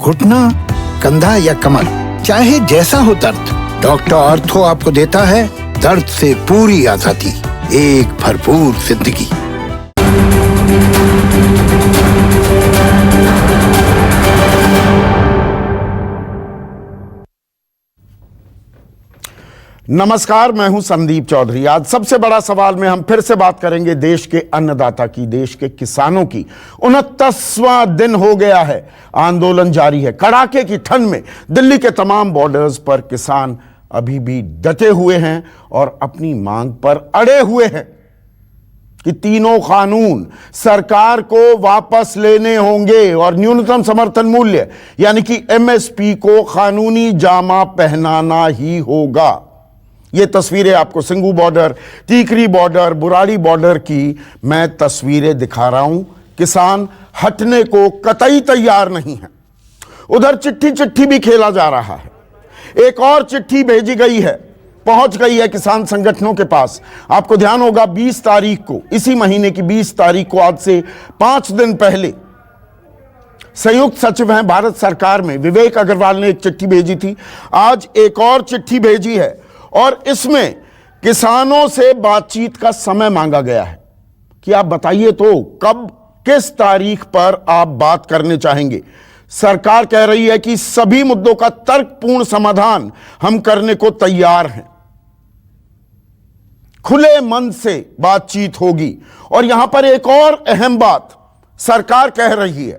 घुटना, कंधा या कमर, चाहे जैसा हो दर्द, डॉक्टर ऑर्थो आपको देता है दर्द से पूरी आजादी, एक भरपूर जिंदगी। नमस्कार, मैं हूं संदीप चौधरी। आज सबसे बड़ा सवाल में हम फिर से बात करेंगे देश के अन्नदाता की, देश के किसानों की। 29वां दिन हो गया है, आंदोलन जारी है। कड़ाके की ठंड में दिल्ली के तमाम बॉर्डर्स पर किसान अभी भी डटे हुए हैं और अपनी मांग पर अड़े हुए हैं कि तीनों कानून सरकार को वापस लेने होंगे और न्यूनतम समर्थन मूल्य यानी कि एमएसपी को कानूनी जामा पहनाना ही होगा। ये तस्वीरें आपको Singhu border, Tikri border, Burari border की मैं तस्वीरें दिखा रहा हूं। किसान हटने को कतई तैयार नहीं है। उधर चिट्ठी चिट्ठी भी खेला जा रहा है। एक और चिट्ठी भेजी गई है, पहुंच गई है किसान संगठनों के पास। आपको ध्यान होगा 20 तारीख को, इसी महीने की 20 तारीख को, आज से 5 दिन पहले संयुक्त सचिव हैं भारत सरकार में विवेक अग्रवाल ने एक चिट्ठी भेजी थी। आज एक और चिट्ठी भेजी है और इसमें किसानों से बातचीत का समय मांगा गया है कि आप बताइए तो कब, किस तारीख पर आप बात करने चाहेंगे। सरकार कह रही है कि सभी मुद्दों का तर्कपूर्ण समाधान हम करने को तैयार हैं, खुले मन से बातचीत होगी। और यहां पर एक और अहम बात सरकार कह रही है,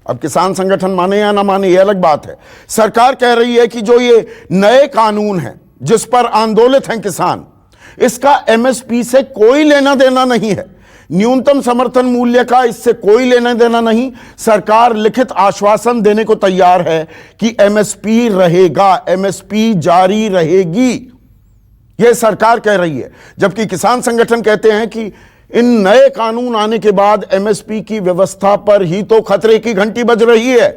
अब किसान संगठन माने या ना माने यह अलग बात है। सरकार कह रही है कि जो ये नए कानून हैं जिस पर आंदोलित हैं किसान, इसका एमएसपी से कोई लेना देना नहीं है, न्यूनतम समर्थन मूल्य का इससे कोई लेना देना नहीं। सरकार लिखित आश्वासन देने को तैयार है कि एमएसपी रहेगा, एमएसपी जारी रहेगी, यह सरकार कह रही है। जबकि किसान संगठन कहते हैं कि इन नए कानून आने के बाद एमएसपी की व्यवस्था पर ही तो खतरे की घंटी बज रही है।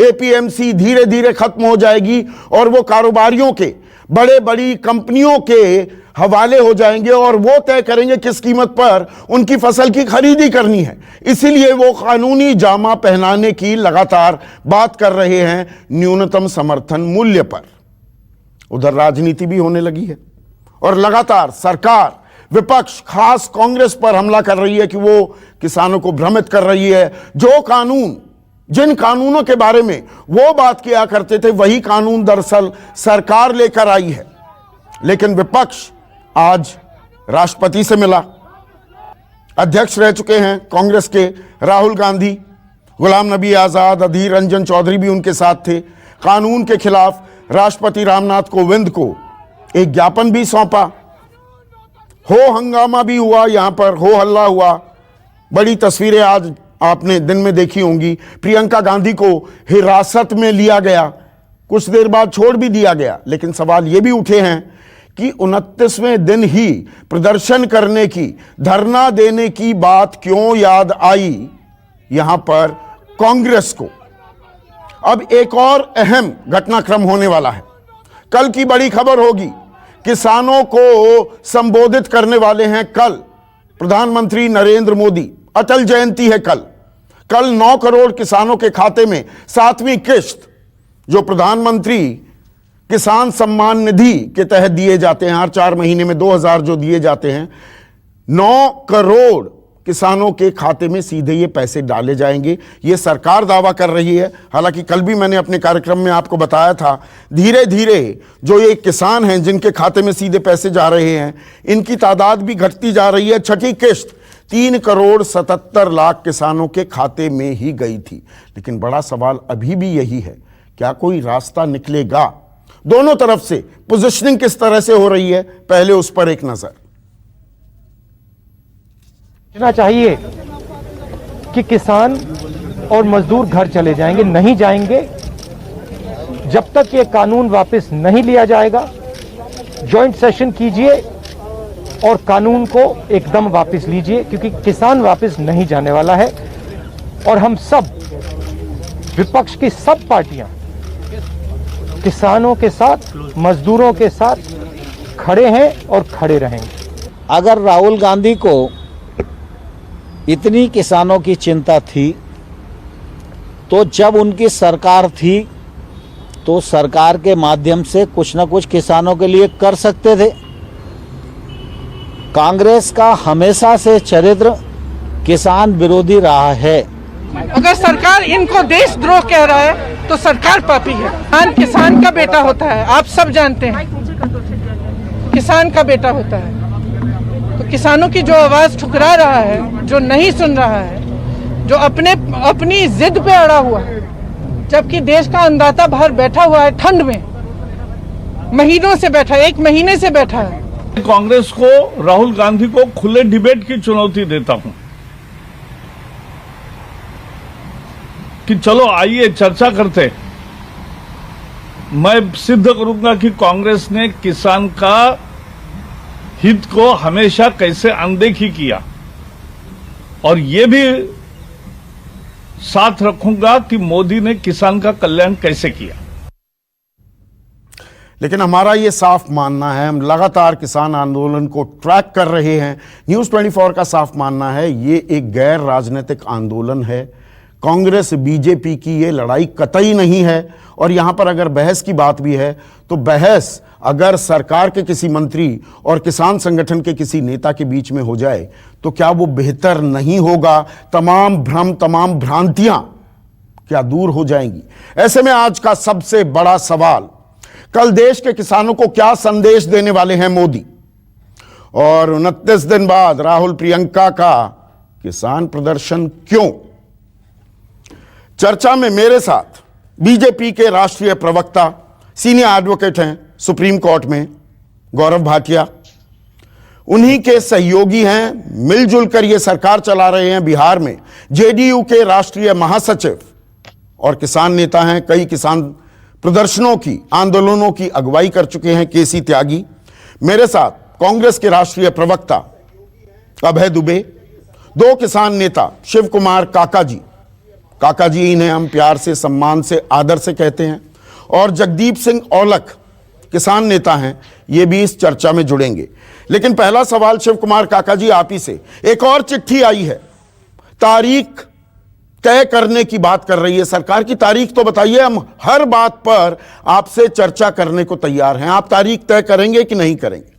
एपीएमसी धीरे धीरे खत्म हो जाएगी और वो कारोबारियों के, बड़े बड़ी कंपनियों के हवाले हो जाएंगे और वो तय करेंगे किस कीमत पर उनकी फसल की खरीदी करनी है। इसीलिए वो कानूनी जामा पहनाने की लगातार बात कर रहे हैं न्यूनतम समर्थन मूल्य पर। उधर राजनीति भी होने लगी है और लगातार सरकार, विपक्ष, खास कांग्रेस पर हमला कर रही है कि वो किसानों को भ्रमित कर रही है। जो कानून, जिन कानूनों के बारे में वो बात किया करते थे, वही कानून दरअसल सरकार लेकर आई है। लेकिन विपक्ष आज राष्ट्रपति से मिला। अध्यक्ष रह चुके हैं कांग्रेस के राहुल गांधी, गुलाम नबी आजाद, अधीर रंजन चौधरी भी उनके साथ थे। कानून के खिलाफ राष्ट्रपति रामनाथ कोविंद को एक ज्ञापन भी सौंपा। हो हंगामा भी हुआ, यहां पर हो हल्ला हुआ। बड़ी तस्वीरें आज आपने दिन में देखी होंगी। प्रियंका गांधी को हिरासत में लिया गया, कुछ देर बाद छोड़ भी दिया गया। लेकिन सवाल ये भी उठे हैं कि 29वें दिन ही प्रदर्शन करने की, धरना देने की बात क्यों याद आई यहां पर कांग्रेस को। अब एक और अहम घटनाक्रम होने वाला है। कल की बड़ी खबर होगी, किसानों को संबोधित करने वाले हैं कल प्रधानमंत्री नरेंद्र मोदी। अटल जयंती है कल 9 करोड़ किसानों के खाते में 7वीं किश्त, जो प्रधानमंत्री किसान सम्मान निधि के तहत दिए जाते हैं, हर 4 महीने में 2000 जो दिए जाते हैं, 9 करोड़ किसानों के खाते में सीधे ये पैसे डाले जाएंगे। ये सरकार दावा कर रही है। हालांकि कल भी मैंने अपने कार्यक्रम में आपको बताया था, धीरे धीरे जो ये किसान हैं जिनके खाते में सीधे पैसे जा रहे हैं, इनकी तादाद भी घटती जा रही है। छठी किश्त 3 करोड़ 77 लाख किसानों के खाते में ही गई थी। लेकिन बड़ा सवाल अभी भी यही है, क्या कोई रास्ता निकलेगा? दोनों तरफ से पोजीशनिंग किस तरह से हो रही है, पहले उस पर एक नजर। चाहिए कि किसान और मजदूर घर चले जाएंगे, नहीं जाएंगे जब तक ये कानून वापस नहीं लिया जाएगा। जॉइंट सेशन कीजिए और कानून को एकदम वापस लीजिए, क्योंकि किसान वापस नहीं जाने वाला है। और हम सब, विपक्ष की सब पार्टियां किसानों के साथ, मजदूरों के साथ खड़े हैं और खड़े रहेंगे। अगर राहुल गांधी को इतनी किसानों की चिंता थी तो जब उनकी सरकार थी तो सरकार के माध्यम से कुछ न कुछ किसानों के लिए कर सकते थे। कांग्रेस का हमेशा से चरित्र किसान विरोधी रहा है। अगर सरकार इनको देशद्रोह कह रहा है तो सरकार पापी है। किसान का बेटा होता है, आप सब जानते हैं, किसान का बेटा होता है। तो किसानों की जो आवाज ठुकरा रहा है, जो नहीं सुन रहा है, जो अपनी जिद पे अड़ा हुआ है, जबकि देश का अन्नदाता बाहर बैठा हुआ है ठंड में, महीनों से बैठा है, 1 महीने से बैठा है। कांग्रेस को, राहुल गांधी को खुले डिबेट की चुनौती देता हूं कि चलो आइए चर्चा करते। मैं सिद्ध करूंगा कि कांग्रेस ने किसान का हित को हमेशा कैसे अनदेखी किया, और ये भी साथ रखूंगा कि मोदी ने किसान का कल्याण कैसे किया। लेकिन हमारा ये साफ मानना है, हम लगातार किसान आंदोलन को ट्रैक कर रहे हैं। न्यूज़ 24 का साफ मानना है ये एक गैर राजनीतिक आंदोलन है। कांग्रेस बीजेपी की ये लड़ाई कतई नहीं है। और यहां पर अगर बहस की बात भी है तो बहस अगर सरकार के किसी मंत्री और किसान संगठन के किसी नेता के बीच में हो जाए तो क्या वो बेहतर नहीं होगा? तमाम भ्रम, तमाम भ्रांतियां क्या दूर हो जाएंगी? ऐसे में आज का सबसे बड़ा सवाल, कल देश के किसानों को क्या संदेश देने वाले हैं मोदी? और 29 दिन बाद राहुल प्रियंका का किसान प्रदर्शन क्यों? चर्चा में मेरे साथ बीजेपी के राष्ट्रीय प्रवक्ता, सीनियर एडवोकेट हैं सुप्रीम कोर्ट में, गौरव भाटिया। उन्हीं के सहयोगी हैं, मिलजुल कर ये सरकार चला रहे हैं बिहार में, जेडीयू के राष्ट्रीय महासचिव और किसान नेता हैं, कई किसान प्रदर्शनों की, आंदोलनों की अगुवाई कर चुके हैं, केसी त्यागी। मेरे साथ कांग्रेस के राष्ट्रीय प्रवक्ता अभय दुबे, 2 किसान नेता शिव कुमार काका जी, इन्हें हम प्यार से, सम्मान से, आदर से कहते हैं, और जगदीप सिंह औलख किसान नेता हैं, ये भी इस चर्चा में जुड़ेंगे। लेकिन पहला सवाल शिव कुमार काका जी आप ही से। एक और चिट्ठी आई है, तारीख तय करने की बात कर रही है सरकार की। तारीख तो बताइए, हम हर बात पर आपसे चर्चा करने को तैयार हैं। आप तारीख तय करेंगे कि नहीं करेंगे?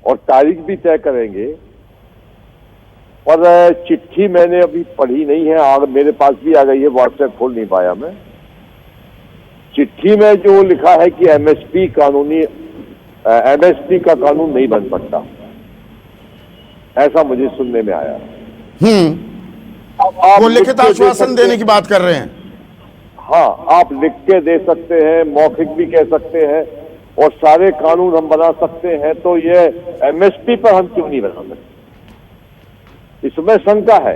और तारीख भी तय करेंगे। और चिट्ठी मैंने अभी पढ़ी नहीं है, आग मेरे पास भी आ गई है, व्हाट्सएप खोल नहीं पाया मैं। चिट्ठी में जो लिखा है कि एमएसपी का कानून नहीं बन सकता, ऐसा मुझे सुनने में आया। वो लिखित आश्वासन देने की बात कर रहे हैं। हाँ, आप लिख के दे सकते हैं, मौखिक भी कह सकते हैं, और सारे कानून हम बना सकते हैं, तो ये एमएसपी पर हम क्यों नहीं बना सकते? इसमें शंका है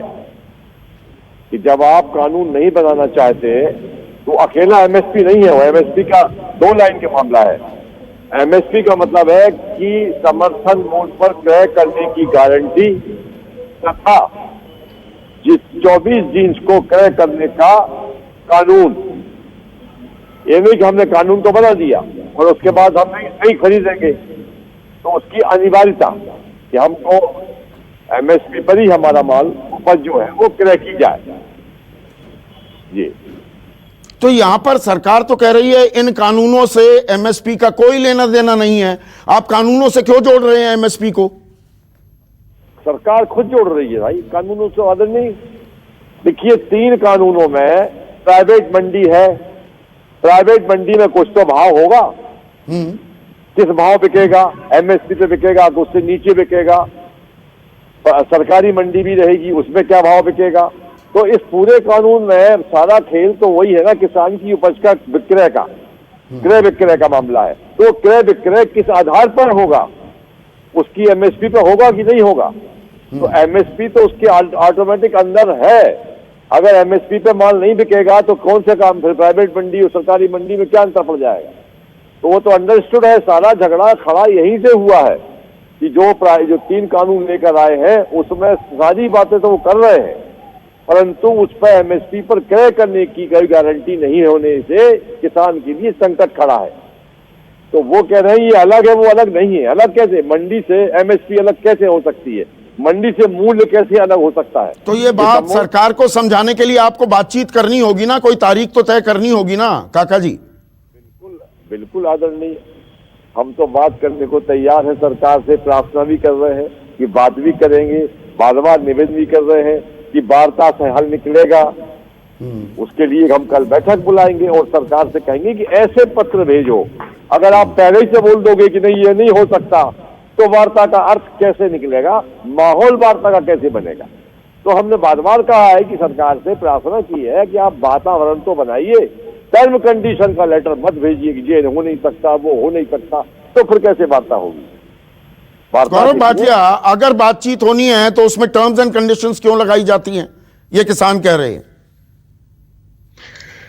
कि जब आप कानून नहीं बनाना चाहते तो अकेला एमएसपी नहीं है, वो एमएसपी का 2 लाइन के मामला है। एमएसपी का मतलब है कि समर्थन मूल्य पर क्रय करने की गारंटी तथा जिस 24 जीन्स को क्रय करने का कानून। ये नहीं कि हमने कानून तो बना दिया और उसके बाद हम नहीं खरीदेंगे, तो उसकी अनिवार्यता कि हमको एमएसपी पर ही हमारा माल, उपज जो है वो क्रय की जाए। जी, तो यहां पर सरकार तो कह रही है इन कानूनों से एमएसपी का कोई लेना देना नहीं है। आप कानूनों से क्यों जोड़ रहे हैं एमएसपी को? सरकार खुद जोड़ रही है भाई, कानूनों से आदर नहीं। देखिए, 3 कानूनों में प्राइवेट मंडी है, प्राइवेट मंडी में कुछ तो भाव होगा, किस भाव बिकेगा, एमएसपी पे बिकेगा तो उससे नीचे बिकेगा। सरकारी मंडी भी रहेगी, उसमें क्या भाव बिकेगा। तो इस पूरे कानून में सारा खेल तो वही है ना, किसान की उपज का विक्रय का, क्रय विक्रय का मामला है। तो क्रय विक्रय किस आधार पर होगा, उसकी एमएसपी पे होगा कि नहीं होगा? तो एमएसपी तो उसके ऑटोमेटिक अंदर है। अगर एमएसपी पे माल नहीं बिकेगा तो कौन से काम, फिर प्राइवेट मंडी और सरकारी मंडी में क्या अंतर पड़ जाएगा? तो वो तो अंडरस्टूड है। सारा झगड़ा खड़ा यहीं से हुआ है कि जो 3 कानून लेकर आए हैं उसमें सारी बातें तो वो कर रहे हैं, परंतु उस पर एमएसपी पर क्रय करने की कोई गारंटी नहीं होने से किसान के लिए संकट खड़ा है। तो वो कह रहे हैं ये अलग है, वो अलग नहीं है। अलग कैसे? मंडी से एमएसपी अलग कैसे हो सकती है? मंडी से मूल्य कैसे अलग हो सकता है? तो ये बात सरकार को समझाने के लिए आपको बातचीत करनी होगी ना, कोई तारीख तो तय करनी होगी ना काका जी। बिल्कुल बिल्कुल आदरणीय, हम तो बात करने को तैयार है, सरकार से प्रार्थना भी कर रहे हैं कि बात भी करेंगे, बार बार निवेदन भी कर रहे हैं कि वार्ता से हल निकलेगा। उसके लिए हम कल बैठक बुलाएंगे और सरकार से कहेंगे कि ऐसे पत्र भेजो। अगर आप पहले ही से बोल दोगे कि नहीं ये नहीं हो सकता, तो वार्ता का अर्थ कैसे निकलेगा, माहौल वार्ता का कैसे बनेगा? तो हमने बार बार कहा है कि सरकार से प्रार्थना की है कि आप वातावरण तो बनाइए, टर्म कंडीशन का लेटर मत भेजिए कि ये हो नहीं सकता, वो हो नहीं सकता, तो फिर कैसे वार्ता होगी? गौरव भाटिया, अगर बातचीत होनी है तो उसमें टर्म्स एंड कंडीशंस क्यों लगाई जाती हैं, ये किसान कह रहे हैं।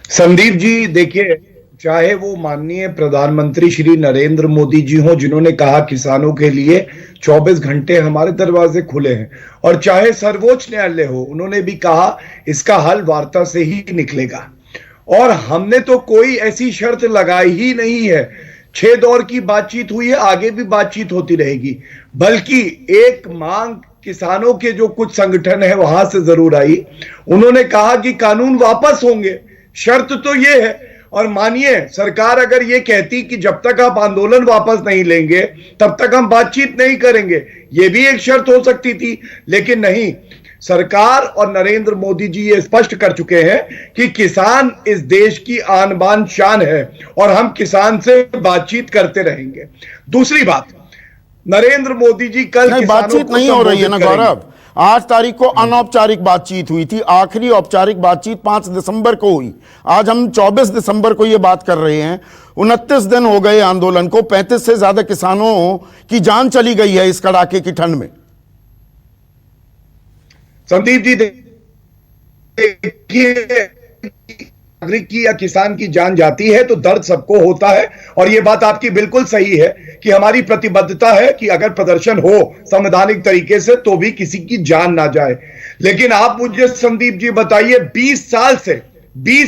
संदीप जी देखिए, चाहे वो माननीय प्रधानमंत्री श्री नरेंद्र मोदी जी हो जिन्होंने कहा किसानों के लिए 24 घंटे हमारे दरवाजे खुले हैं, और चाहे सर्वोच्च न्यायालय हो, उन्होंने भी कहा इसका हल वार्ता से ही निकलेगा। और हमने तो कोई ऐसी शर्त लगाई ही नहीं है। 6 दौर की बातचीत हुई है, आगे भी बातचीत होती रहेगी। बल्कि एक मांग किसानों के जो कुछ संगठन है वहां से जरूर आई, उन्होंने कहा कि कानून वापस होंगे। शर्त तो ये है, और मानिए सरकार अगर ये कहती कि जब तक आप आंदोलन वापस नहीं लेंगे तब तक हम बातचीत नहीं करेंगे, ये भी एक शर्त हो सकती थी। लेकिन नहीं, सरकार और नरेंद्र मोदी जी ये स्पष्ट कर चुके हैं कि किसान इस देश की आन बान शान है और हम किसान से बातचीत करते रहेंगे। दूसरी बात, नरेंद्र मोदी जी कल बातचीत नहीं हो रही है ना गौरव। 8 तारीख को अनौपचारिक बातचीत हुई थी, आखिरी औपचारिक बातचीत 5 दिसंबर को हुई। आज हम 24 दिसंबर को ये बात कर रहे हैं। 29 दिन हो गए आंदोलन को, 35 से ज्यादा किसानों की जान चली गई है इस कड़ाके की ठंड में। संदीप जी देखिए, नागरिक की या किसान की जान जाती है तो दर्द सबको होता है, और यह बात आपकी बिल्कुल सही है कि हमारी प्रतिबद्धता है कि अगर प्रदर्शन हो संवैधानिक तरीके से तो भी किसी की जान ना जाए। लेकिन आप मुझे संदीप जी बताइए, 20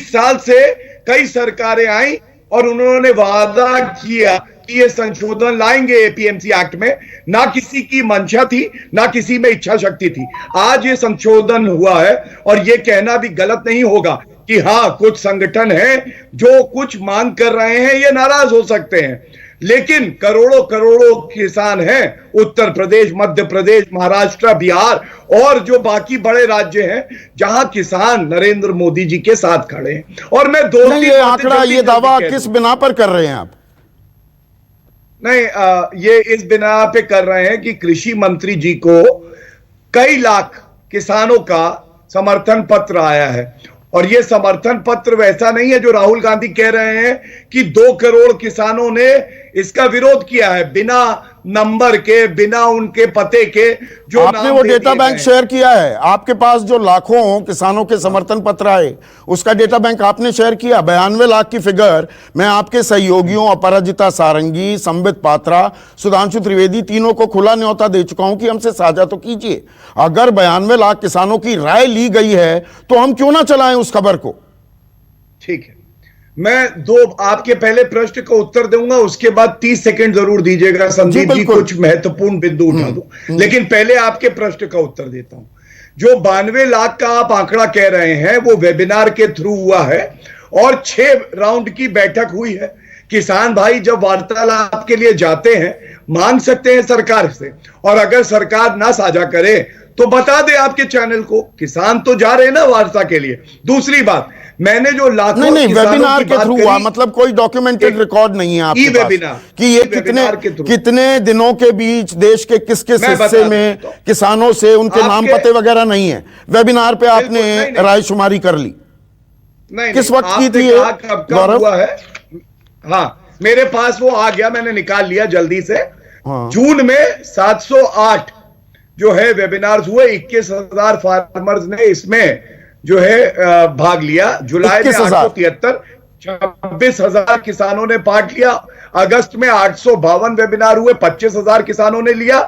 साल से कई सरकारें आई और उन्होंने वादा किया कि ये संशोधन लाएंगे एपीएमसी एक्ट में। ना किसी की मंशा थी, ना किसी में इच्छा शक्ति थी। आज ये संशोधन हुआ है, और ये कहना भी गलत नहीं होगा कि हाँ, कुछ संगठन हैं जो कुछ मांग कर रहे हैं, ये नाराज हो सकते हैं। लेकिन करोड़ों करोड़ों किसान हैं, उत्तर प्रदेश, मध्य प्रदेश, महाराष्ट्र, बिहार और जो बाकी बड़े राज्य हैं जहां किसान नरेंद्र मोदी जी के साथ खड़े हैं। और मैं ये आंकड़ा, ये दावा किस बिना पर कर रहे हैं आप? नहीं, ये इस बिना पे कर रहे हैं कि कृषि मंत्री जी को कई लाख किसानों का समर्थन पत्र आया है, और ये समर्थन पत्र वैसा नहीं है जो राहुल गांधी कह रहे हैं कि 2 करोड़ किसानों ने इसका विरोध किया है बिना नंबर के, बिना उनके पते के। जो आपने वो डेटा बैंक शेयर किया है, आपके पास जो लाखों किसानों के समर्थन पत्र आए उसका डेटा बैंक आपने शेयर किया। 92 लाख की फिगर मैं आपके सहयोगियों अपराजिता सारंगी, संबित पात्रा, सुधांशु त्रिवेदी तीनों को खुला न्योता दे चुका हूं कि हमसे साझा तो कीजिए। अगर 92 लाख किसानों की राय ली गई है तो हम क्यों ना चलाएं उस खबर को? ठीक है, मैं 2 आपके पहले प्रश्न का उत्तर दूंगा, उसके बाद 30 सेकंड जरूर दीजिएगा संदीप जी, कुछ महत्वपूर्ण बिंदु उठा दूं। लेकिन पहले आपके प्रश्न का उत्तर देता हूं। जो 92 लाख का आप आंकड़ा कह रहे हैं वो वेबिनार के थ्रू हुआ है और 6 राउंड की बैठक हुई है। किसान भाई जब वार्तालाप के लिए जाते हैं मांग सकते हैं सरकार से, और अगर सरकार ना साझा करे तो बता दे आपके चैनल को। किसान तो जा रहे हैं ना वार्ता के लिए। दूसरी बात, मैंने जो लाखों नहीं वेबिनार के थ्रू हुआ, मतलब कोई डॉक्यूमेंटेड रिकॉर्ड नहीं है आपके पास कि ये कितने दिनों के बीच देश के किस किस हिस्से में किसानों से उनके नाम पते वगैरह नहीं है। वेबिनार पे आपने रायशुमारी कर ली, नहीं, किस वक्त की थी गौरव? हाँ, मेरे पास वो आ गया, मैंने निकाल लिया जल्दी से। जून में 708 जो है वेबिनार्स हुए, 21,000 फार्मर्स ने इसमें जो है भाग लिया। जुलाई में 873, 26,000 किसानों ने पार्ट लिया। अगस्त में 852 वेबिनार हुए, 25,000 किसानों ने लिया।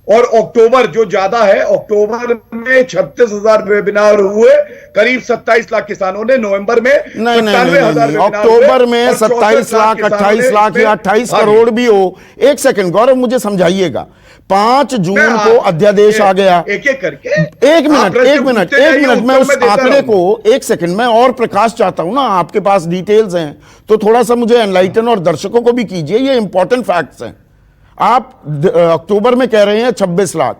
और अक्टूबर जो ज्यादा है, अक्टूबर में 36,000 वेबिनार हुए, करीब 27 लाख किसानों ने। नवंबर में 97,000 अक्टूबर में 27 लाख, 28 लाख या 28 करोड़ भी हो। एक सेकंड गौरव, मुझे समझाइएगा, 5 जून को अध्यादेश आ गया। एक एक करके एक मिनट मैं उस आंकड़े को, एक सेकंड, मैं और प्रकाश चाहता हूं ना, आपके पास डिटेल्स हैं तो थोड़ा सा मुझे एनलाइटन और दर्शकों को भी कीजिए। ये इंपॉर्टेंट फैक्ट्स हैं। आप अक्टूबर में कह रहे हैं 26 लाख,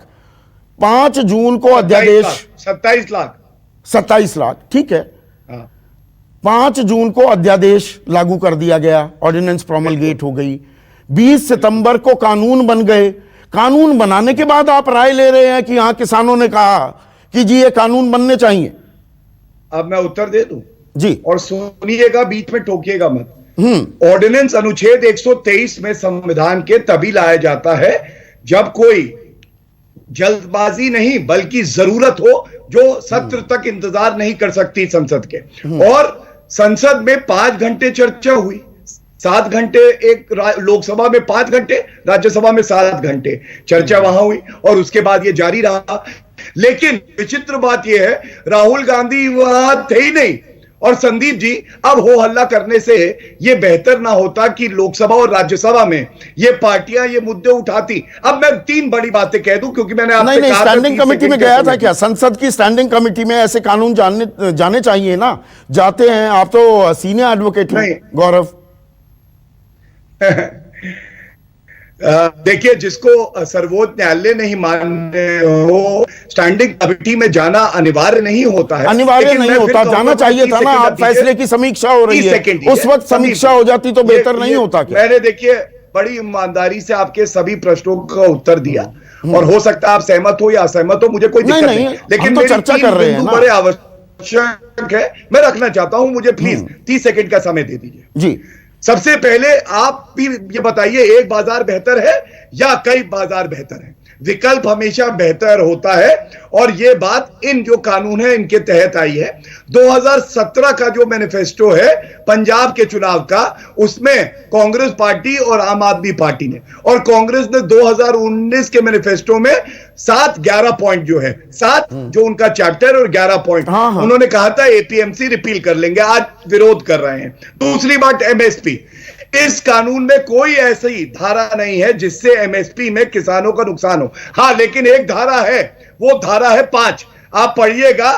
5 जून को अध्यादेश 27 लाख, ठीक है। 5 जून को अध्यादेश लागू कर दिया गया, ऑर्डिनेंस प्रोमलगेट हो गई। 20 सितंबर को कानून बन गए। कानून बनाने के बाद आप राय ले रहे हैं कि हां किसानों ने कहा कि जी ये कानून बनने चाहिए। अब मैं उत्तर दे दूं जी, और सुनिएगा, बीच में टोकिएगा मत। ऑर्डिनेंस अनुच्छेद 123 में संविधान के तभी लाया जाता है जब कोई जल्दबाजी नहीं बल्कि जरूरत हो, जो सत्र तक इंतजार नहीं कर सकती संसद के। और संसद में 5 घंटे चर्चा हुई, 7 घंटे एक लोकसभा में 5 घंटे, राज्यसभा में 7 घंटे चर्चा वहां हुई और उसके बाद ये जारी रहा। लेकिन विचित्र बात यह है, राहुल गांधी वहां थे ही नहीं। और संदीप जी, अब हो हल्ला करने से ये बेहतर ना होता कि लोकसभा और राज्यसभा में ये पार्टियां ये मुद्दे उठाती। अब मैं 3 बड़ी बातें कह दूं क्योंकि मैंने आपसे नहीं, स्टैंडिंग कमेटी में गया था क्या? संसद की स्टैंडिंग कमेटी में ऐसे कानून जाने चाहिए ना, जाते हैं। आप तो सीनियर एडवोकेट हैं गौरव। देखिए, जिसको सर्वोच्च न्यायालय नहीं मानते हो, स्टैंडिंग कमेटी में जाना अनिवार्य नहीं होता है। अनिवार्य नहीं होता, जाना चाहिए था ना। आप फैसले की समीक्षा हो रही है, उस वक्त समीक्षा हो जाती तो बेहतर नहीं होता क्या? मैंने देखिए बड़ी ईमानदारी से आपके सभी प्रश्नों का उत्तर दिया और हो सकता है आप सहमत हो या असहमत हो, मुझे कोई दिक्कत नहीं, लेकिन तो चर्चा कर रहे हैं ना, बड़े आवश्यक है, मैं रखना चाहता हूं। मुझे प्लीज 30 सेकंड का समय दे दीजिए जी। सबसे पहले आप भी ये बताइए, एक बाजार बेहतर है या कई बाजार बेहतर है? विकल्प हमेशा बेहतर होता है और यह बात इन जो कानून है इनके तहत आई है। 2017 का जो मैनिफेस्टो है पंजाब के चुनाव का, उसमें कांग्रेस पार्टी और आम आदमी पार्टी ने, और कांग्रेस ने 2019 के मैनिफेस्टो में 7-11 पॉइंट जो है, 7 जो उनका चैप्टर और 11 पॉइंट, उन्होंने कहा था एपीएमसी रिपील कर लेंगे, आज विरोध कर रहे हैं। दूसरी बात एमएसपी, इस कानून में कोई ऐसी धारा नहीं है जिससे एमएसपी में किसानों का नुकसान हो। हां, लेकिन एक धारा है, वो धारा है 5, आप पढ़िएगा,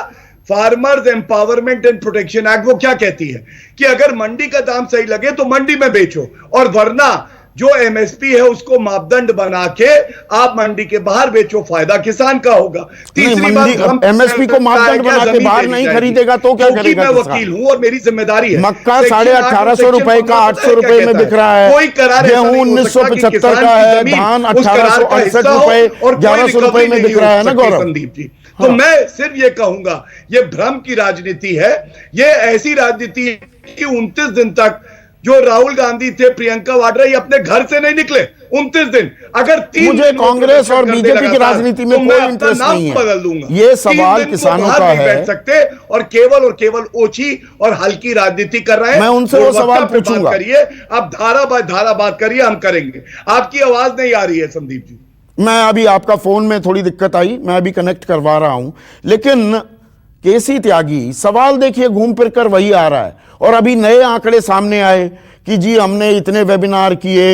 farmers empowerment and protection act. वो क्या कहती है कि अगर मंडी का दाम सही लगे तो मंडी में बेचो, और वरना जो एमएसपी है उसको मापदंड बना के आप मंडी के बाहर बेचो, फायदा किसान का होगा। तीसरी बात, एमएसपी को मापदंड बना के बाहर नहीं खरीदेगा तो क्या करेगा? मैं वकील हूं और मेरी जिम्मेदारी है। मक्का 1850 रुपए का 800 रुपए में बिक रहा है, गेहूं 1975 का है, धान 1868 रुपए और 1100 रुपए में बिक रहा है ना गौरव? संदीप जी, तो मैं सिर्फ ये कहूंगा, ये भ्रम की राजनीति है। ये ऐसी राजनीति है कि 29 दिन तक जो राहुल गांधी थे, प्रियंका वाड्रा, ये अपने घर से नहीं निकले 29 दिन। अगर 3 मुझे कांग्रेस और बीजेपी की राजनीति में कोई इंटरेस्ट नहीं है, बदल दूंगा। ये सवाल किसानों का है। बैठ सकते और केवल ओछी और हल्की राजनीति कर रहे हैं। मैं उनसे वो सवाल पूछूंगा। करिए, आप धारा बात करिए, हम करेंगे। आपकी आवाज नहीं आ रही है संदीप जी। मैं अभी, आपका फोन में थोड़ी दिक्कत आई, मैं अभी कनेक्ट करवा रहा हूं। लेकिन केसी त्यागी, सवाल देखिए घूम फिर कर वही आ रहा है। और अभी नए आंकड़े सामने आए कि जी हमने इतने वेबिनार किए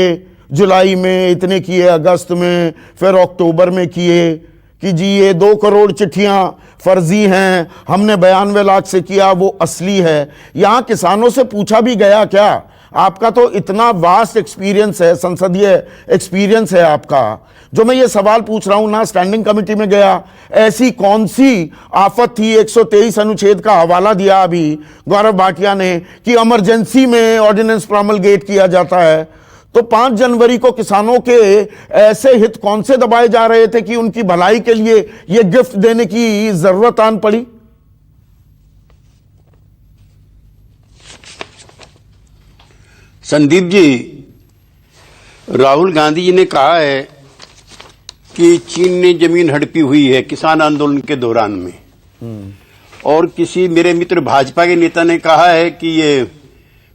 जुलाई में, इतने किए अगस्त में, फिर अक्टूबर में किए, कि जी ये 2 करोड़ चिट्ठियां फर्जी हैं, हमने 92 लाख से किया वो असली है। यहां किसानों से पूछा भी गया क्या? आपका तो इतना वास्ट एक्सपीरियंस है, संसदीय एक्सपीरियंस है आपका, जो मैं ये सवाल पूछ रहा हूं ना स्टैंडिंग कमेटी में गया, ऐसी कौन सी आफत थी? 123 अनुच्छेद का हवाला दिया अभी गौरव भाटिया ने कि इमरजेंसी में ऑर्डिनेंस प्रोमलगेट किया जाता है। तो 5 जनवरी को किसानों के ऐसे हित कौन से दबाए जा रहे थे कि उनकी भलाई के लिए यह गिफ्ट देने की जरूरत आन पड़ी? संदीप जी, राहुल गांधी जी ने कहा है कि चीन ने जमीन हड़पी हुई है किसान आंदोलन के दौरान में, और किसी मेरे मित्र भाजपा के नेता ने कहा है कि ये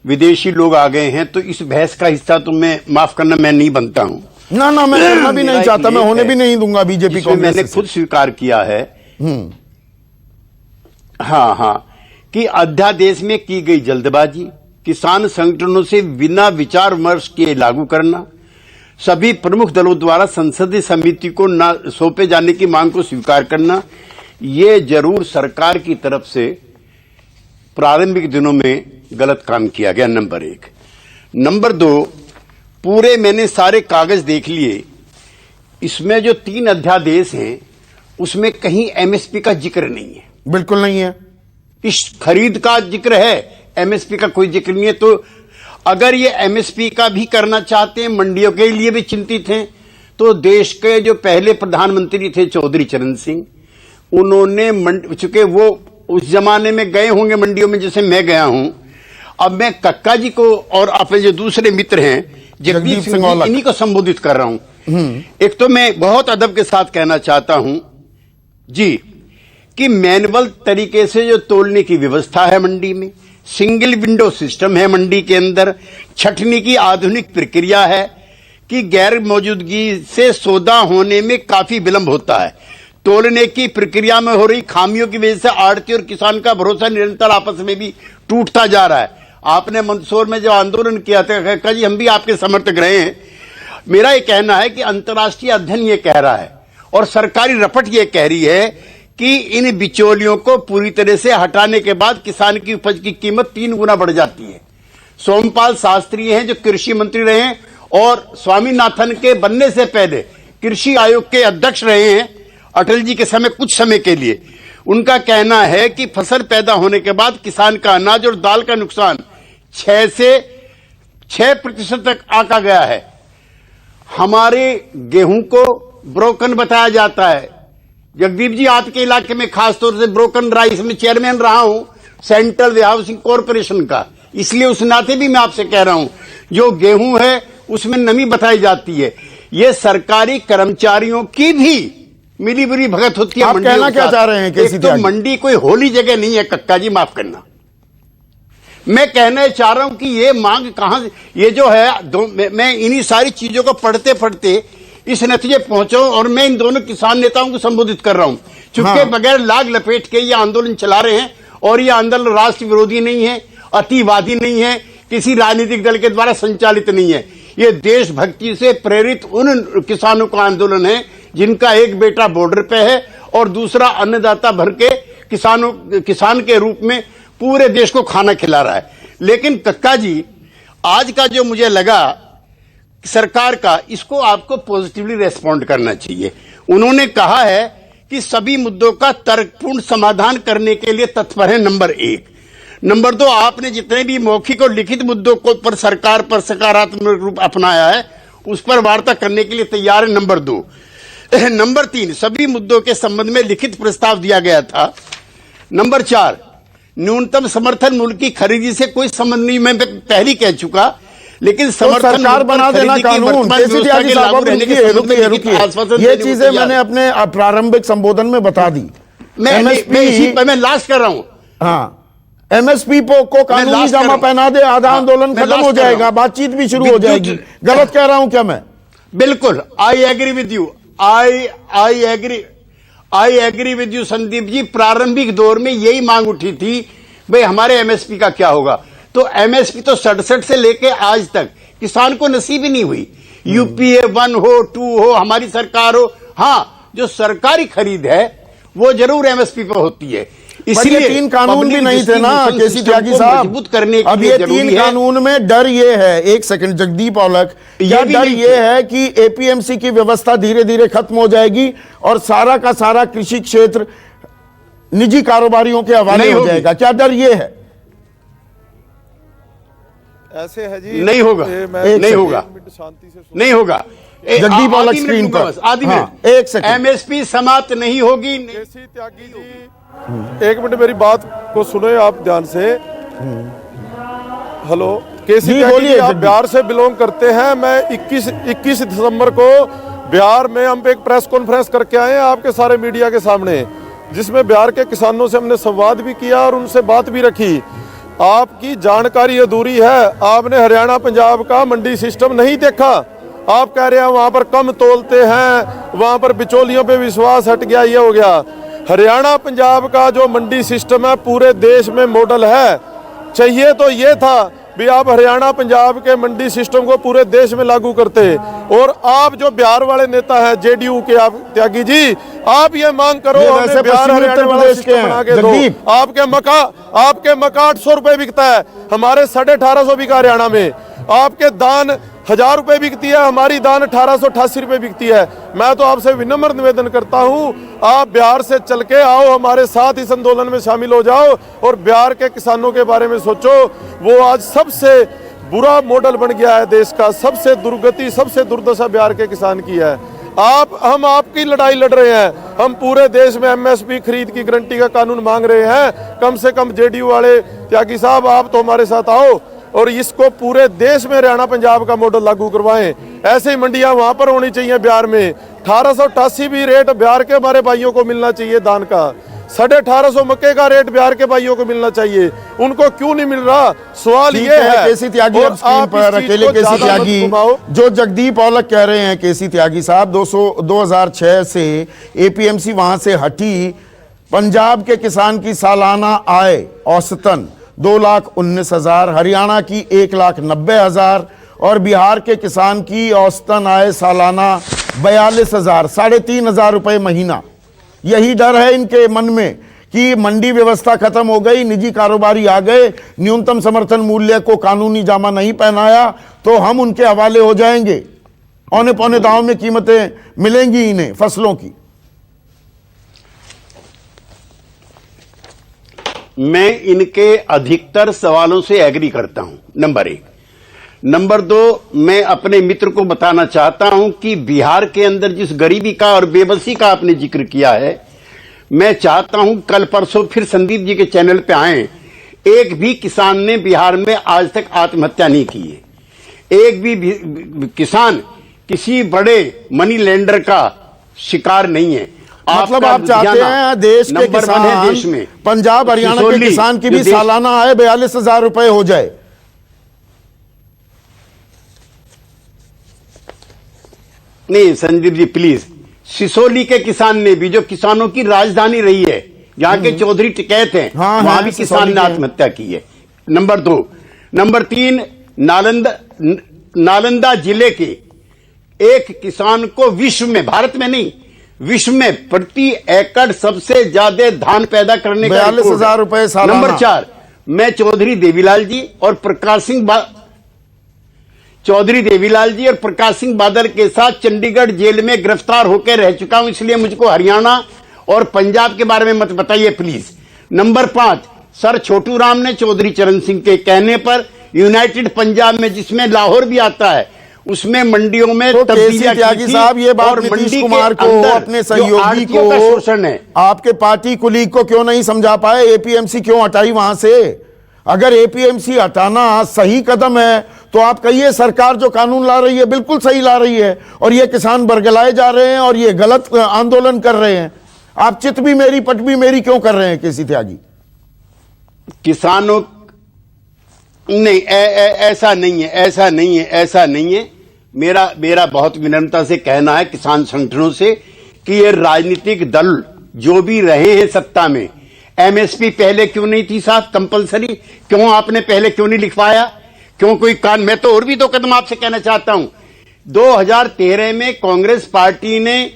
विदेशी लोग आ गए हैं, तो इस बहस का हिस्सा तो मैं, माफ करना, मैं नहीं बनता हूं। ना मैं करना भी नहीं चाहता, मैं होने भी नहीं दूंगा बीजेपी को। मैंने खुद स्वीकार किया है हाँ कि अध्यादेश में की गई जल्दबाजी, किसान संगठनों से बिना विचार विमर्श के लागू करना, सभी प्रमुख दलों द्वारा संसदीय समिति को न सौंपे जाने की मांग को स्वीकार करना, ये जरूर सरकार की तरफ से प्रारंभिक दिनों में गलत काम किया गया, नंबर 1। नंबर 2, पूरे मैंने सारे कागज देख लिए, इसमें जो 3 अध्यादेश हैं उसमें कहीं एमएसपी का जिक्र नहीं है। बिल्कुल नहीं है। इस खरीद का जिक्र है, एमएसपी का कोई जिक्र नहीं है। तो अगर ये एमएसपी का भी करना चाहते हैं, मंडियों के लिए भी चिंतित हैं, तो देश के जो पहले प्रधानमंत्री थे चौधरी चरण सिंह, उन्होंने चूंकि वो उस जमाने में गए होंगे मंडियों में जैसे मैं गया हूं, अब मैं कक्का जी को और अपने जो दूसरे मित्र हैं जगदीप सिंह, इन्हीं को संबोधित कर रहा हूं। एक तो मैं बहुत अदब के साथ कहना चाहता हूं जी कि मैनुअल तरीके से जो तोलने की व्यवस्था है मंडी में, सिंगल विंडो सिस्टम है मंडी के अंदर, छटनी की आधुनिक प्रक्रिया है कि गैर मौजूदगी से सौदा होने में काफी विलंब होता है। तोलने की प्रक्रिया में हो रही खामियों की वजह से आड़ती और किसान का भरोसा निरंतर आपस में भी टूटता जा रहा है। आपने मंदसौर में जो आंदोलन किया था जी, हम भी आपके समर्थक रहे हैं। मेरा ये कहना है कि अंतर्राष्ट्रीय अध्ययन ये कह रहा है और सरकारी रपट ये कह रही है कि इन बिचौलियों को पूरी तरह से हटाने के बाद किसान की उपज की कीमत 3 गुना बढ़ जाती है। सोमपाल शास्त्री हैं जो कृषि मंत्री रहे हैं और स्वामीनाथन के बनने से पहले कृषि आयोग के अध्यक्ष रहे हैं अटल जी के समय, कुछ समय के लिए। उनका कहना है कि फसल पैदा होने के बाद किसान का अनाज और दाल का नुकसान 6 से 6% तक आंका गया है। हमारे गेहूं को ब्रोकन बताया जाता है। जगदीप जी, आपके इलाके में खासतौर से ब्रोकन राइस में चेयरमैन रहा हूं सेंट्रल वे हाउसिंग कॉर्पोरेशन का, इसलिए उस नाते भी मैं आपसे कह रहा हूं, जो गेहूं है उसमें नमी बताई जाती है। ये सरकारी कर्मचारियों की भी मिली बुरी भगत होती है। आप कहना क्या चाह रहे हैं? एक तो मंडी कोई होली जगह नहीं है कक्का जी, माफ करना। मैं कहना चाह रहा हूं कि ये मांग कहां से, ये जो है मैं इन्हीं सारी चीजों को पढ़ते पढ़ते इस नतीजे पहुंचा और मैं इन दोनों किसान नेताओं को संबोधित कर रहा हूं, चूंकि बगैर लाग लपेट के ये आंदोलन चला रहे हैं और ये आंदोलन राष्ट्र विरोधी नहीं है, अतिवादी नहीं है, किसी राजनीतिक दल के द्वारा संचालित नहीं है। ये देशभक्ति से प्रेरित उन किसानों का आंदोलन है जिनका एक बेटा बॉर्डर पे है और दूसरा अन्नदाता भर के किसान के रूप में पूरे देश को खाना खिला रहा है। लेकिन कक्का जी, आज का जो मुझे लगा सरकार का, इसको आपको पॉजिटिवली रेस्पॉन्ड करना चाहिए। उन्होंने कहा है कि सभी मुद्दों का तर्कपूर्ण समाधान करने के लिए तत्पर है, नंबर 1। नंबर 2, आपने जितने भी मौखिक और लिखित मुद्दों को पर सरकार पर सकारात्मक रूप अपनाया है उस पर वार्ता करने के लिए तैयार है, नंबर 2। नंबर 3, सभी मुद्दों के संबंध में लिखित प्रस्ताव दिया गया था। नंबर 4, न्यूनतम समर्थन मूल्य की खरीदी से कोई संबंध नहीं, मैं पहले कह चुका, लेकिन समर्थन सरकार बना देना कानून। ये चीजें मैंने अपने प्रारंभिक संबोधन में बता दी। मैं लास्ट कर रहा हूं। हाँ, एमएसपी को कानूनी जामा पहना दे, आधा आंदोलन खत्म हो जाएगा, बातचीत भी शुरू हो जाएगी। गलत कह रहा हूं क्या मैं? बिल्कुल, I agree with you, I agree with you Sandeep ji. प्रारंभिक दौर में यही मांग उठी थी, भाई हमारे एमएसपी का क्या होगा। तो एमएसपी तो 67 से लेके आज तक किसान को नसीब ही नहीं हुई। यूपीए 1 हो 2 हो, हमारी सरकार हो, हाँ जो सरकारी खरीद है वो जरूर एमएसपी पर होती है। इसलिए 3 कानून भी नहीं थे ना केसी त्यागी साहब, मजबूत करने अब ये 3 कानून में डर ये है, एक सेकंड जगदीप औलख, क्या डर ये है कि एपीएमसी की व्यवस्था धीरे धीरे खत्म हो जाएगी और सारा का सारा कृषि क्षेत्र निजी कारोबारियों के हवाले हो जाएगा? क्या डर ये है? ऐसे है जी, नहीं होगा, नहीं होगा, नहीं होगा। जगदीप औलख स्क्रीन पर, आदि मिनट, एक सेकंड। एमएसपी समाप्त नहीं होगी। केसी त्यागी जी, एक मिनट मेरी बात को सुने आप ध्यान से। हेलो, केसी त्यागी जी, आप बिहार से बिलोंग करते हैं। मैं 21 दिसंबर को बिहार में हम एक प्रेस कॉन्फ्रेंस करके आए हैं आपके सारे मीडिया के सामने, जिसमें बिहार के किसानों से हमने संवाद भी किया और उनसे बात भी रखी। आपकी जानकारी अधूरी है, आपने हरियाणा पंजाब का मंडी सिस्टम नहीं देखा। आप कह रहे हैं वहां पर कम तोलते हैं, वहां पर बिचौलियों पे विश्वास हट गया, ये हो गया। हरियाणा पंजाब का जो मंडी सिस्टम है पूरे देश में मॉडल है। चाहिए तो ये था भी आप हरियाणा पंजाब के मंडी सिस्टम को पूरे देश में लागू करते, और आप जो बिहार वाले नेता हैं जेडीयू के, आप त्यागी जी, आप ये मांग करो हमें बिहार हरियाणा वाला सिस्टम बना के दो। आपके मका 800 रुपए बिकता है, हमारे 1850 बिका हरियाणा में। आपके दान 1000 रुपए बिकती है, हमारी दान 1888 रुपए बिकती है। मैं तो आपसे विनम्र निवेदन करता हूं, आप बिहार से चल के आओ, हमारे साथ इस आंदोलन में शामिल हो जाओ और बिहार के किसानों के बारे में सोचो। वो आज सबसे बुरा मॉडल बन गया है देश का, सबसे दुर्गति, सबसे दुर्दशा बिहार के किसान की है। हम आपकी लड़ाई लड़ रहे हैं, हम पूरे देश में एमएसपी खरीद की गारंटी का कानून मांग रहे हैं। कम से कम जेडीयू वाले त्यागी साहब, आप तो हमारे साथ आओ और इसको पूरे देश में हरियाणा पंजाब का मॉडल लागू करवाएं। ऐसे ही मंडियां वहां पर होनी चाहिए बिहार में। 1888 भी रेट बिहार के हमारे भाइयों को मिलना चाहिए धान का, 1850 मक्के का रेट बिहार के भाइयों को मिलना चाहिए, उनको क्यों नहीं मिल रहा? सवाल ये है। केसी त्यागी अब स्क्रीन पर अकेले केसी त्यागी, जो जगदीप औलख कह रहे हैं केसी त्यागी साहब, 2006 से एपीएमसी वहां से हटी, पंजाब के किसान की सालाना आय औसतन 2,19,000, हरियाणा की 1,90,000 और बिहार के किसान की औसतन आय सालाना 42,000, 3,500 रुपए महीना। यही डर है इनके मन में कि मंडी व्यवस्था खत्म हो गई, निजी कारोबारी आ गए, न्यूनतम समर्थन मूल्य को कानूनी जामा नहीं पहनाया तो हम उनके हवाले हो जाएंगे, औने पौने दांव में कीमतें मिलेंगी इन्हें फसलों की। मैं इनके अधिकतर सवालों से एग्री करता हूं, नंबर 1। नंबर 2, मैं अपने मित्र को बताना चाहता हूं कि बिहार के अंदर जिस गरीबी का और बेबसी का आपने जिक्र किया है, मैं चाहता हूं कल परसों फिर संदीप जी के चैनल पे आए। एक भी किसान ने बिहार में आज तक आत्महत्या नहीं की है। एक भी किसान किसी बड़े मनी लेंडर का शिकार नहीं है। मतलब आप चाहते हैं देश के किसान, देश में पंजाब हरियाणा के किसान की भी सालाना आय 42,000 रुपए हो जाए। नहीं संदीप जी प्लीज, सिसोली के किसान ने भी, जो किसानों की राजधानी रही है, यहाँ के चौधरी टिकैत हैं, वहां भी किसान ने आत्महत्या की है। नंबर 2। नंबर 3, नालंदा जिले के एक किसान को विश्व में, भारत में नहीं, विश्व में प्रति एकड़ सबसे ज्यादा धान पैदा करने का 42,000 रुपए सालाना। नंबर 4, मैं चौधरी देवीलाल जी और प्रकाश सिंह बादल के साथ चंडीगढ़ जेल में गिरफ्तार होकर रह चुका हूं, इसलिए मुझको हरियाणा और पंजाब के बारे में मत बताइए please. Number 5, sir Chhotu Ram ने चौधरी चरण सिंह के कहने पर यूनाइटेड पंजाब में, जिसमें लाहौर भी आता है, उसमें मंडियों में तो त्यागी साहब ये बात नीतीश कुमार को, अपने सहयोगी को, शोषण है, आपके पार्टी कुलीग को क्यों नहीं समझा पाए? एपीएमसी क्यों हटाई वहां से? अगर एपीएमसी हटाना सही कदम है तो आप कहिए सरकार जो कानून ला रही है बिल्कुल सही ला रही है और ये किसान बरगलाए जा रहे हैं और ये गलत आंदोलन कर रहे हैं। आप चित भी मेरी पट भी मेरी क्यों कर रहे हैं केसी त्यागी? किसानों नहीं, ऐसा नहीं है। मेरा बहुत विनम्रता से कहना है किसान संगठनों से कि ये राजनीतिक दल जो भी रहे हैं सत्ता में, एमएसपी पहले क्यों नहीं थी साहब कंपलसरी? क्यों आपने पहले क्यों नहीं लिखवाया? क्यों कोई कान? मैं तो और भी 2 कदम आपसे कहना चाहता हूं। 2013 में कांग्रेस पार्टी ने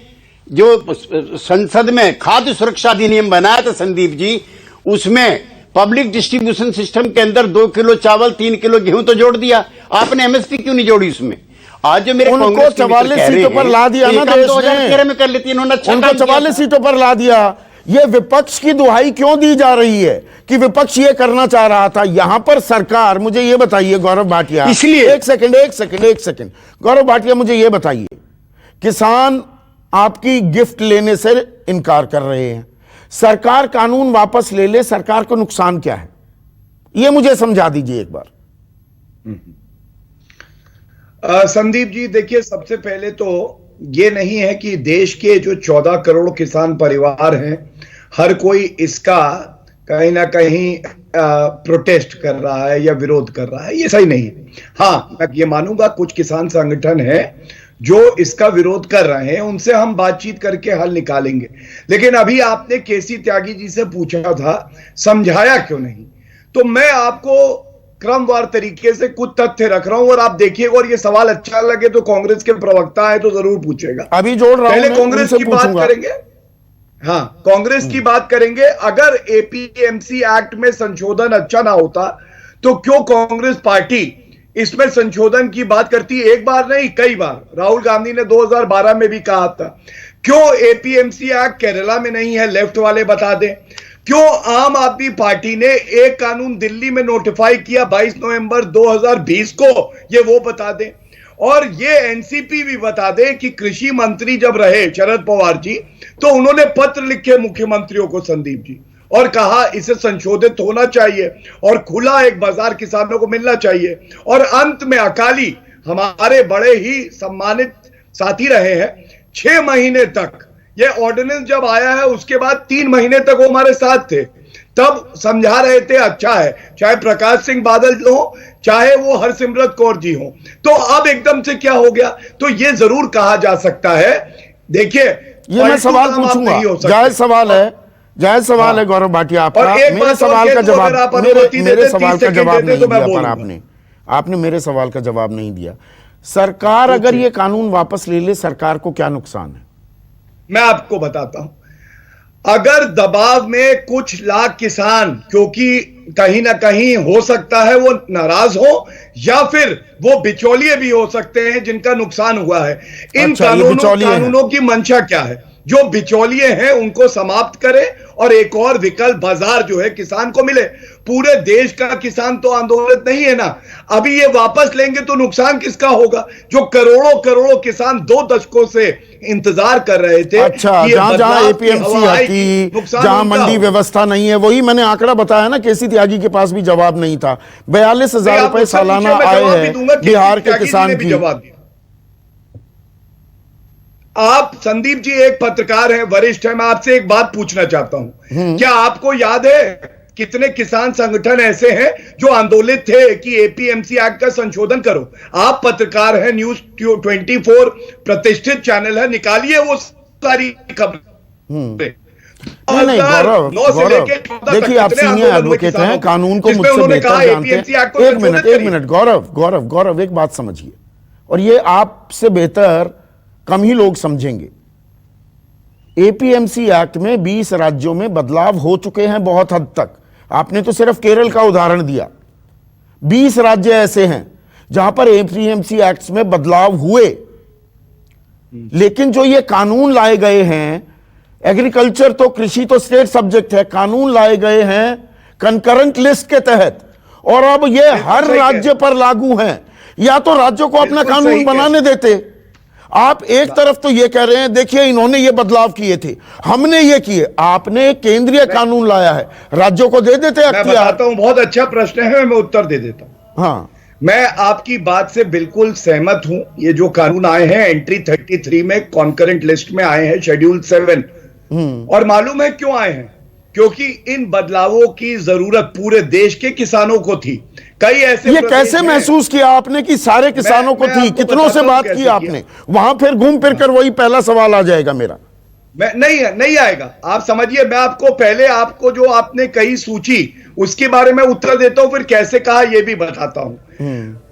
जो संसद में खाद्य सुरक्षा अधिनियम बनाया था संदीप जी, उसमें पब्लिक डिस्ट्रीब्यूशन सिस्टम के अंदर 2 किलो चावल 3 किलो गेहूं तो जोड़ दिया। आपने एमएसपी क्यों नहीं जोड़ी उसमें? आज जो मेरे उनको 44 सीटों पर ला दिया ना देश ने, 2013 में कर लेती इन्होंने, उनको 44 सीटों पर ला दिया। ये विपक्ष की दुहाई क्यों दी जा रही है कि विपक्ष ये करना चाह रहा था? यहां पर सरकार, मुझे ये बताइए गौरव भाटिया, इसलिए एक सेकंड गौरव भाटिया, मुझे ये बताइए, किसान आपकी गिफ्ट लेने से इनकार कर रहे हैं, सरकार कानून वापस ले ले, सरकार को नुकसान क्या है? ये मुझे समझा दीजिए एक बार। संदीप जी देखिए, सबसे पहले तो ये नहीं है कि देश के जो 14 करोड़ किसान परिवार हैं, हर कोई इसका कहीं ना कहीं प्रोटेस्ट कर रहा है या विरोध कर रहा है, ये सही नहीं है। हाँ, मैं ये मानूंगा कुछ किसान संगठन है जो इसका विरोध कर रहे हैं, उनसे हम बातचीत करके हल निकालेंगे। लेकिन अभी आपने केसी त्यागी जी से पूछा था समझाया क्यों नहीं, तो मैं आपको क्रमवार तरीके से कुछ तथ्य रख रहा हूं और आप देखिएगा, और ये सवाल अच्छा लगे तो कांग्रेस के प्रवक्ता है तो जरूर पूछेगा। अभी जोड़ रहा हूं, पहले कांग्रेस की बात करेंगे। हाँ, कांग्रेस की बात करेंगे। अगर एपीएमसी एक्ट में संशोधन अच्छा ना होता तो क्यों कांग्रेस पार्टी इसमें संशोधन की बात करती? एक बार नहीं, कई बार। राहुल गांधी ने 2012 में भी कहा था। क्यों एपीएमसी एक्ट केरला में नहीं है, लेफ्ट वाले बता दें। क्यों आम आदमी पार्टी ने एक कानून दिल्ली में नोटिफाई किया 22 नवंबर 2020 को, ये वो बता दें। और ये एनसीपी भी बता दे कि कृषि मंत्री जब रहे शरद पवार जी, तो उन्होंने पत्र लिखे मुख्यमंत्रियों को, संदीप जी, और कहा इसे संशोधित होना चाहिए और खुला एक बाजार किसानों को मिलना चाहिए। और अंत में अकाली हमारे बड़े ही सम्मानित साथी रहे हैं 6 महीने तक। ये ऑर्डिनेंस जब आया है उसके बाद 3 महीने तक वो हमारे साथ थे, तब समझा रहे थे अच्छा है, चाहे प्रकाश सिंह बादल हो चाहे वो हरसिमरत कौर जी हो। तो अब एकदम से क्या हो गया? तो ये जरूर कहा जा सकता है, देखिए ये मैं सवाल पूछूंगा, जायज सवाल है, जायज सवाल है गौरव भाटिया आपका। मेरे सवाल का जवाब, मेरे सवाल का जवाब नहीं दिया पर आपने मेरे सवाल का जवाब नहीं दिया। सरकार अगर ये कानून वापस ले ले, सरकार को क्या नुकसान है? मैं आपको बताता हूं। अगर दबाव में कुछ लाख किसान, क्योंकि कहीं ना कहीं हो सकता है वो नाराज हो या फिर वो बिचौलिए भी हो सकते हैं जिनका नुकसान हुआ है। इन कानूनों की मंशा क्या है? जो बिचौलिए हैं उनको समाप्त करें और एक और विकल्प बाजार जो है किसान को मिले। पूरे देश का किसान तो आंदोलित नहीं है ना। अभी ये वापस लेंगे तो नुकसान किसका होगा? जो करोड़ों करोड़ों किसान 2 दशकों से इंतजार कर रहे थे। अच्छा, जहां एपीएमसी हटी, जहां मंडी व्यवस्था नहीं है, वही मैंने आंकड़ा बताया ना, केसी त्यागी के पास भी जवाब नहीं था। 42,000 रुपए सालाना आय है बिहार के किसान की। आप संदीप जी एक पत्रकार हैं, वरिष्ठ हैं, मैं आपसे एक बात पूछना चाहता हूं। क्या आपको याद है कितने किसान संगठन ऐसे हैं जो आंदोलित थे कि एपीएमसी एक्ट का संशोधन करो? आप पत्रकार हैं, न्यूज 24 प्रतिष्ठित चैनल है, निकालिए वो सारी खबरें। नहीं गौरव, देखिए आप सीनियर एडवोकेट हैं, कानून को मुझसे बेहतर जानते हैं। एक मिनट गौरव, एक बात समझिए, और ये आपसे बेहतर कम ही लोग समझेंगे। एपीएमसी एक्ट में 20 राज्यों में बदलाव हो चुके हैं बहुत हद तक। आपने तो सिर्फ केरल का उदाहरण दिया। 20 राज्य ऐसे हैं जहां पर एपीएमसी एक्ट में बदलाव हुए, लेकिन जो ये कानून लाए गए हैं, एग्रीकल्चर तो, कृषि तो स्टेट सब्जेक्ट है, कानून लाए गए हैं कंकरेंट लिस्ट के तहत, और अब ये हर राज्य पर लागू हैं। या तो राज्यों को अपना कानून बनाने देते। आप एक तरफ तो ये कह रहे हैं देखिए इन्होंने ये बदलाव किए थे, हमने ये किए, आपने केंद्रीय कानून लाया है, राज्यों को दे देते। मैं बताता हूं, बहुत अच्छा प्रश्न है, मैं उत्तर दे देता हूं। हाँ, मैं आपकी बात से बिल्कुल सहमत हूं। ये जो कानून आए हैं एंट्री 33 में कॉन्करेंट लिस्ट में आए हैं, शेड्यूल 7, और मालूम है क्यों आए हैं? क्योंकि इन बदलावों की जरूरत पूरे देश के किसानों को थी। कई ऐसे ये कैसे महसूस किया आपने कि सारे किसानों को थी? कितनों से बात की आपने? वहां फिर घूम फिर कर वही पहला सवाल आ जाएगा मेरा। नहीं आएगा, आप समझिए। मैं आपको पहले आपको जो आपने कही सूची उसके बारे में उत्तर देता हूं, फिर कैसे कहा ये भी बताता हूं।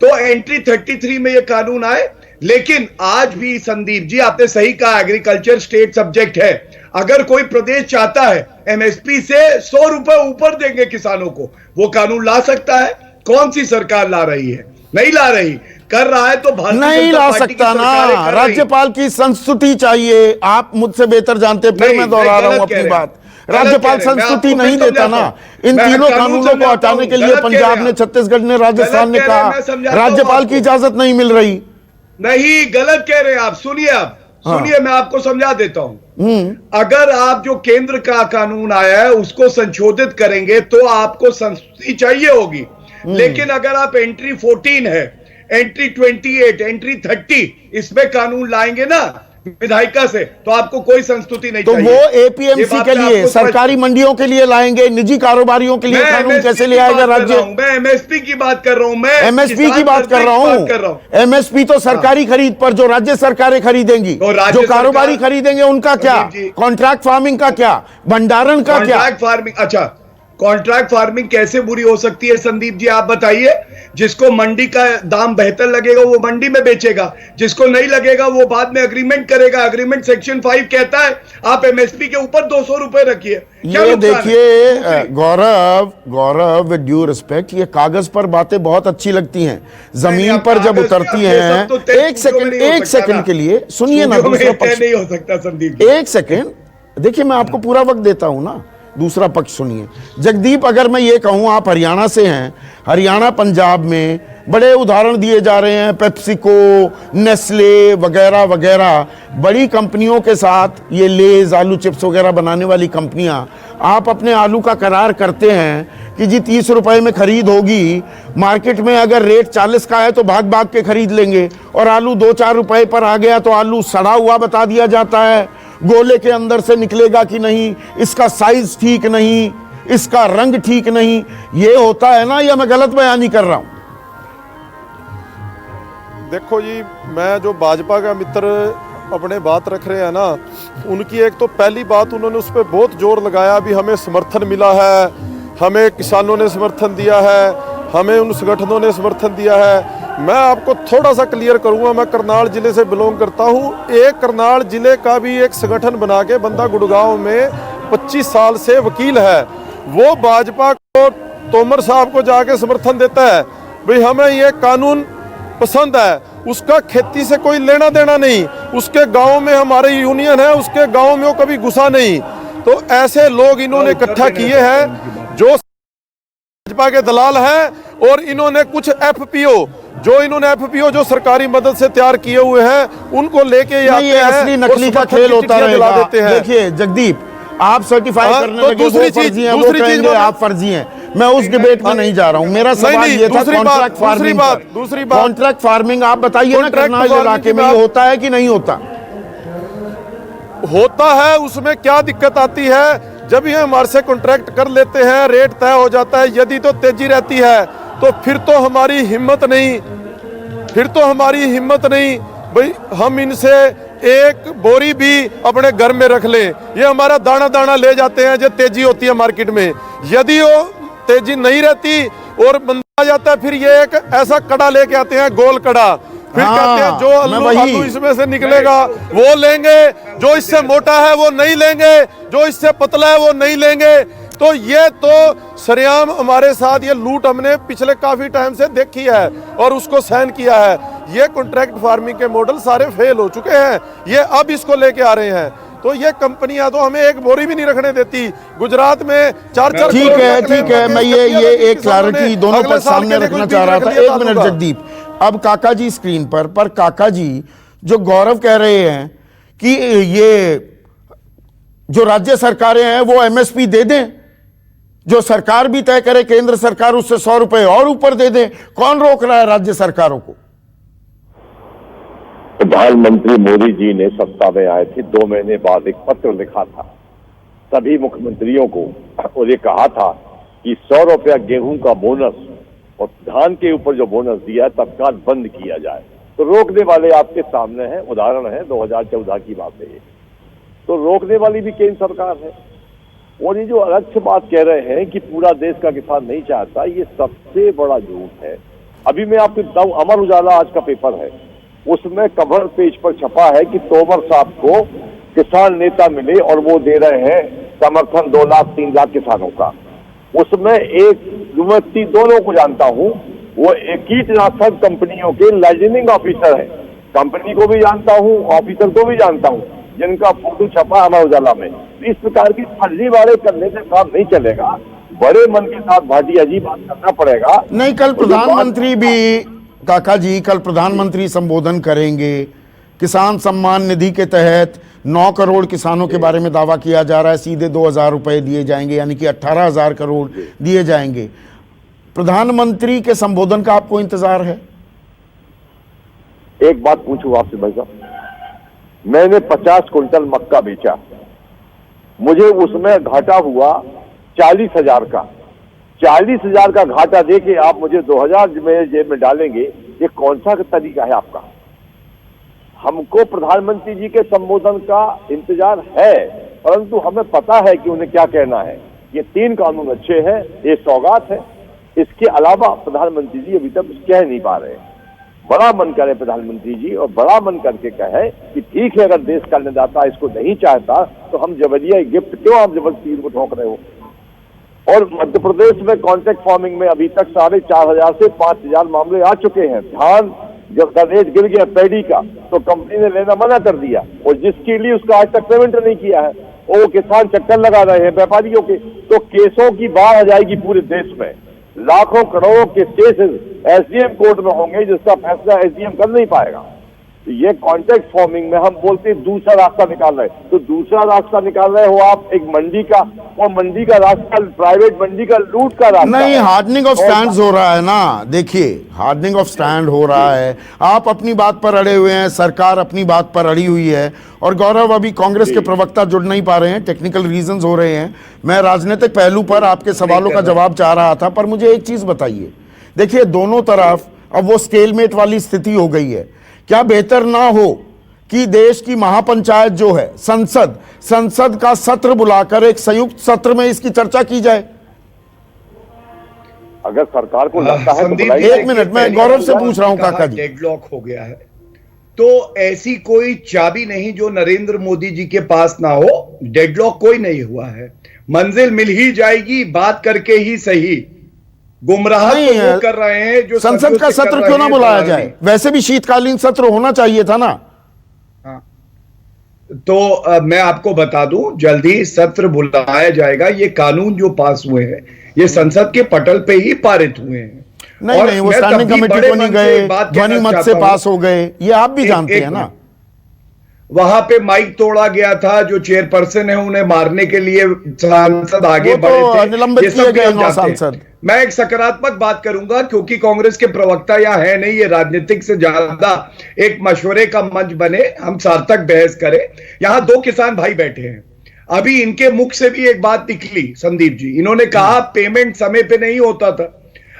तो एंट्री 33 में ये कानून आए, लेकिन आज भी संदीप जी आपने सही कहा, एग्रीकल्चर स्टेट सब्जेक्ट है। अगर कोई प्रदेश चाहता है एमएसपी से 100 रुपए ऊपर देंगे किसानों को, वो कानून ला सकता है। कौन सी सरकार ला रही है? नहीं ला रही। कर रहा है तो नहीं ला सकता ना, राज्यपाल की संस्तुति चाहिए। आप मुझसे बेहतर जानते, फिर मैं दोहरा रहा हूं अपनी बात। राज्यपाल संस्तुति नहीं देता ना। इन तीनों कानूनों को हटाने के लिए पंजाब ने, छत्तीसगढ़ ने, राजस्थान ने कहा, राज्यपाल की इजाजत नहीं मिल रही। नहीं, गलत कह रहे हैं आप। सुनिए, आप सुनिए, मैं आपको समझा देता हूं। अगर आप जो केंद्र का कानून आया है उसको संशोधित करेंगे तो आपको संस्तुति चाहिए होगी। लेकिन अगर आप एंट्री 14 है, एंट्री 28, एंट्री 30 इसमें कानून लाएंगे ना विधायिका से, तो आपको कोई संस्तुति नहीं चाहिए। तो वो एपीएमसी के लिए, सरकारी मंडियों के लिए लाएंगे, निजी कारोबारियों के लिए कानून कैसे ले आएगा राज्य? मैं एमएसपी की बात कर रहा हूं। मैं एमएसपी की बात कर रहा हूं। एमएसपी तो सरकारी खरीद पर जो राज्य सरकारें खरीदेंगी, जो कारोबारी खरीदेंगे उनका क्या? कॉन्ट्रैक्ट फार्मिंग का क्या? भंडारण का क्या? फार्मिंग, अच्छा, कॉन्ट्रैक्ट फार्मिंग कैसे बुरी हो सकती है संदीप जी, आप बताइए। जिसको मंडी का दाम बेहतर लगेगा वो मंडी में बेचेगा, जिसको नहीं लगेगा वो बाद में अग्रीमेंट करेगा। अग्रीमेंट सेक्शन 5 कहता है आप एमएसपी के ऊपर 200 रुपए रखिए। ये देखिए गौरव विद ड्यू रिस्पेक्ट, ये कागज पर बातें बहुत अच्छी लगती हैं, जमीन पर जब उतरती हैं एक सेकंड के लिए सुनिए ना, दूसरा पक्ष नहीं हो सकता संदीप, एक सेकंड देखिए, मैं आपको पूरा वक्त देता हूं ना, दूसरा पक्ष सुनिए। जगदीप, अगर मैं ये कहूं आप हरियाणा से हैं, हरियाणा पंजाब में बड़े उदाहरण दिए जा रहे हैं, पेप्सिको, नेस्ले वगैरह वगैरह बड़ी कंपनियों के साथ, ये लेज आलू चिप्स वगैरह बनाने वाली कंपनियां, आप अपने आलू का करार करते हैं कि जी 30 रुपए में खरीद होगी, मार्केट में अगर रेट 40 का है तो भाग भाग के खरीद लेंगे, और आलू 2-4 रुपए पर आ गया तो आलू सड़ा हुआ बता दिया जाता है, गोले के अंदर से निकलेगा कि नहीं, इसका साइज ठीक नहीं, इसका रंग ठीक नहीं। ये होता है ना, या मैं गलत बयानी कर रहा हूं? देखो जी, मैं जो भाजपा का मित्र अपने बात रख रहे हैं ना, उनकी एक तो पहली बात उन्होंने उस पर बहुत जोर लगाया, भी हमें समर्थन मिला है, हमें किसानों ने समर्थन दिया है, हमें उन संगठनों ने समर्थन दिया है। मैं आपको थोड़ा सा क्लियर करूंगा, मैं करनाल जिले से बिलोंग करता हूं। एक करनाल जिले का भी एक संगठन बना के बंदा गुड़गांव में 25 साल से वकील है, वो भाजपा को, तोमर साहब को जाके समर्थन देता है, भाई हमें ये कानून पसंद है, उसका खेती से कोई लेना देना नहीं, उसके गांव में हमारे यूनियन है, उसके गांव में वो कभी घुसा नहीं। तो ऐसे लोग इन्होंने इकट्ठा किए हैं जो भाजपा के दलाल हैं, और इन्होंने कुछ एफपीओ जो सरकारी मदद से तैयार किए हुए हैं, उनको लेके ये असली नकली का खेल होता रहेगा। देखिए जगदीप, आप सर्टिफाई करने लगे, दूसरी चीज आप फर्जी हैं, मैं उस डिबेट में नहीं जा रहा हूं। मेरा सवाल ये था कॉन्ट्रैक्ट फार्मिंग, कॉन्ट्रैक्ट फार्मिंग आप बताइए ना, करनाल इलाके में ये होता है कि नहीं होता? होता है, उसमें क्या दिक्कत आती है? जब ये हमारे से कॉन्ट्रैक्ट कर लेते हैं, रेट तय हो जाता है, यदि तो तेजी रहती है तो फिर तो हमारी हिम्मत नहीं, भाई हम इनसे एक बोरी भी अपने घर में रख लें, ये हमारा दाना दाना ले जाते हैं। जब तेजी होती है मार्केट में, यदि वो तेजी नहीं रहती और बंदा आ जाता है, फिर ये एक ऐसा कड़ा लेके आते हैं, गोल कड़ा, फिर कहते हैं जो आलू इसमें से निकलेगा वो लेंगे, जो इससे मोटा है वो नहीं लेंगे, जो इससे पतला है वो नहीं लेंगे। तो ये तो सरेआम हमारे साथ ये लूट हमने पिछले काफी टाइम से देखी है और उसको सहन किया है। ये कॉन्ट्रैक्ट फार्मिंग के मॉडल सारे फेल हो चुके हैं, ये अब इसको लेके आ रहे हैं। तो ये कंपनियां तो हमें एक बोरी भी नहीं रखने देती। गुजरात में 4-4 ठीक है, मैं ये एक क्लैरिटी दोनों पर सामने रखना चाह रहा था। 1 मिनट जगदीप, अब काका जी स्क्रीन पर काका जी जो गौरव कह रहे हैं कि ये जो राज्य सरकारें हैं वो एमएसपी दे दें, जो सरकार भी तय करे, केंद्र सरकार उससे 100 रुपए और ऊपर दे दे, कौन रोक रहा है राज्य सरकारों को? प्रधानमंत्री मोदी जी ने सत्ता में आए थे, 2 महीने बाद एक पत्र लिखा था सभी मुख्यमंत्रियों को, और ये कहा था कि 100 रुपया गेहूं का बोनस और धान के ऊपर जो बोनस दिया है तत्काल बंद किया जाए। तो रोकने वाले आपके सामने हैं, उदाहरण है 2014 की बात है ये। तो रोकने वाली भी केंद्र सरकार है। और ये जो अलग से बात कह रहे हैं कि पूरा देश का किसान नहीं चाहता, ये सबसे बड़ा झूठ है। अभी मैं आपको बताऊं, अमर उजाला आज का पेपर है, उसमें कवर पेज पर छपा है कि तोमर साहब को किसान नेता मिले और वो दे रहे हैं समर्थन 2 लाख 3 लाख किसानों का। उसमें एक मैं दोनों को जानता हूं, वो एक कीटनाशक कंपनियों के लाइसेंसिंग ऑफिसर है, कंपनी को भी जानता हूं, ऑफिसर को भी जानता हूं, जिनका फोटो छपा अमर उजाला में। इस प्रकार की फर्जीवाड़े करने से काम नहीं चलेगा, बड़े मन के साथ भाटिया जी बात करना पड़ेगा। नहीं, कल प्रधानमंत्री भी काका जी, कल प्रधानमंत्री संबोधन करेंगे। किसान सम्मान निधि के तहत 9 करोड़ किसानों के बारे में दावा किया जा रहा है, सीधे 2,000 रुपए दिए जाएंगे, यानी कि 18,000 करोड़ दिए जाएंगे। प्रधानमंत्री के संबोधन का आपको इंतजार है? एक बात पूछूं आपसे भाई साहब, मैंने 50 कुंटल मक्का बेचा, मुझे उसमें घाटा हुआ 40,000 का। 40,000 का घाटा दे के आप मुझे 2,000 मेरे जेब में डालेंगे, ये कौन सा तरीका है आपका? हमको प्रधानमंत्री जी के संबोधन का इंतजार है, परंतु हमें पता है कि उन्हें क्या कहना है। ये 3 कानून अच्छे हैं, ये सौगात है। इसके अलावा प्रधानमंत्री जी अभी तक कह नहीं पा रहे हैं। बड़ा मन करे प्रधानमंत्री जी, और बड़ा मन करके कहे कि ठीक है, अगर देश का अन्नदाता इसको नहीं चाहता तो हम जबरिया गिफ्ट क्यों आप जबरदस्ती इनको ठोक रहे हो। और मध्य प्रदेश में कॉन्ट्रैक्ट फार्मिंग में अभी तक 4,500 से 5,000 मामले आ चुके हैं। धान जब रेट गिर गया पैडी का तो कंपनी ने लेना मना कर दिया, और जिसके लिए उसका आज तक पेमेंट नहीं किया है, और वो किसान चक्कर लगा रहे हैं व्यापारियों के। तो केसों की बाढ़ आ जाएगी पूरे देश में। लाखों करोड़ों के केसेस एसडीएम कोर्ट में होंगे, जिसका फैसला एसडीएम कर नहीं पाएगा। तो ये कॉन्ट्रैक्ट फार्मिंग में हम बोलते हैं दूसरा रास्ता निकाल रहे हैं, तो दूसरा रास्ता निकाल रहे हो आप एक मंडी का, और मंडी का रास्ता प्राइवेट मंडी का लूट का रास्ता नहीं, हार्डनिंग ऑफ स्टैंड्स हो रहा है ना। देखिए, हार्डनिंग ऑफ स्टैंड हो रहा है। आप अपनी बात पर अड़े हुए हैं, सरकार अपनी बात पर अड़ी हुई है। और गौरव, अभी कांग्रेस के प्रवक्ता जुड़ नहीं पा रहे हैं, टेक्निकल रीजंस हो रहे हैं। मैं राजनीतिक पहलू पर आपके सवालों का जवाब चाह रहा था, पर मुझे एक चीज बताइए। देखिए, दोनों तरफ अब वो स्टेलमेट वाली स्थिति हो गई है। क्या बेहतर ना हो कि देश की महापंचायत जो है संसद का सत्र बुलाकर एक संयुक्त सत्र में इसकी चर्चा की जाए? अगर सरकार को लगता है तो एक मिनट, मैं गौरव से पूछ रहा हूं काका जी। डेडलॉक हो गया है, तो ऐसी कोई चाबी नहीं जो नरेंद्र मोदी जी के पास ना हो। डेडलॉक कोई नहीं हुआ है, मंजिल मिल ही जाएगी, बात करके ही सही। गुमराह तो वो कर रहे हैं जो संसद का सत्र क्यों ना बुलाया जाए? वैसे भी शीतकालीन सत्र होना चाहिए था ना। हाँ, तो मैं आपको बता दूं, जल्दी सत्र बुलाया जाएगा। ये कानून जो पास हुए हैं ये संसद के पटल पे ही पारित हुए हैं। नहीं, वो स्टैंडिंग कमेटी को नहीं गए, ध्वनि मत से पास हो गए, ये आप भी जानते हैं ना। वहां पे माइक तोड़ा गया था, जो चेयरपर्सन है उन्हें मारने के लिए सांसद आगे बढ़े थे, निलंबित किए गए 9 सांसद। मैं एक सकारात्मक बात करूंगा, क्योंकि कांग्रेस के प्रवक्ता यहाँ है नहीं, ये राजनीतिक से ज्यादा एक मशवरे का मंच बने, हम सार्थक बहस करें। यहाँ 2 किसान भाई बैठे हैं, अभी इनके मुख से भी एक बात निकली, संदीप जी, इन्होंने कहा पेमेंट समय पे नहीं होता था।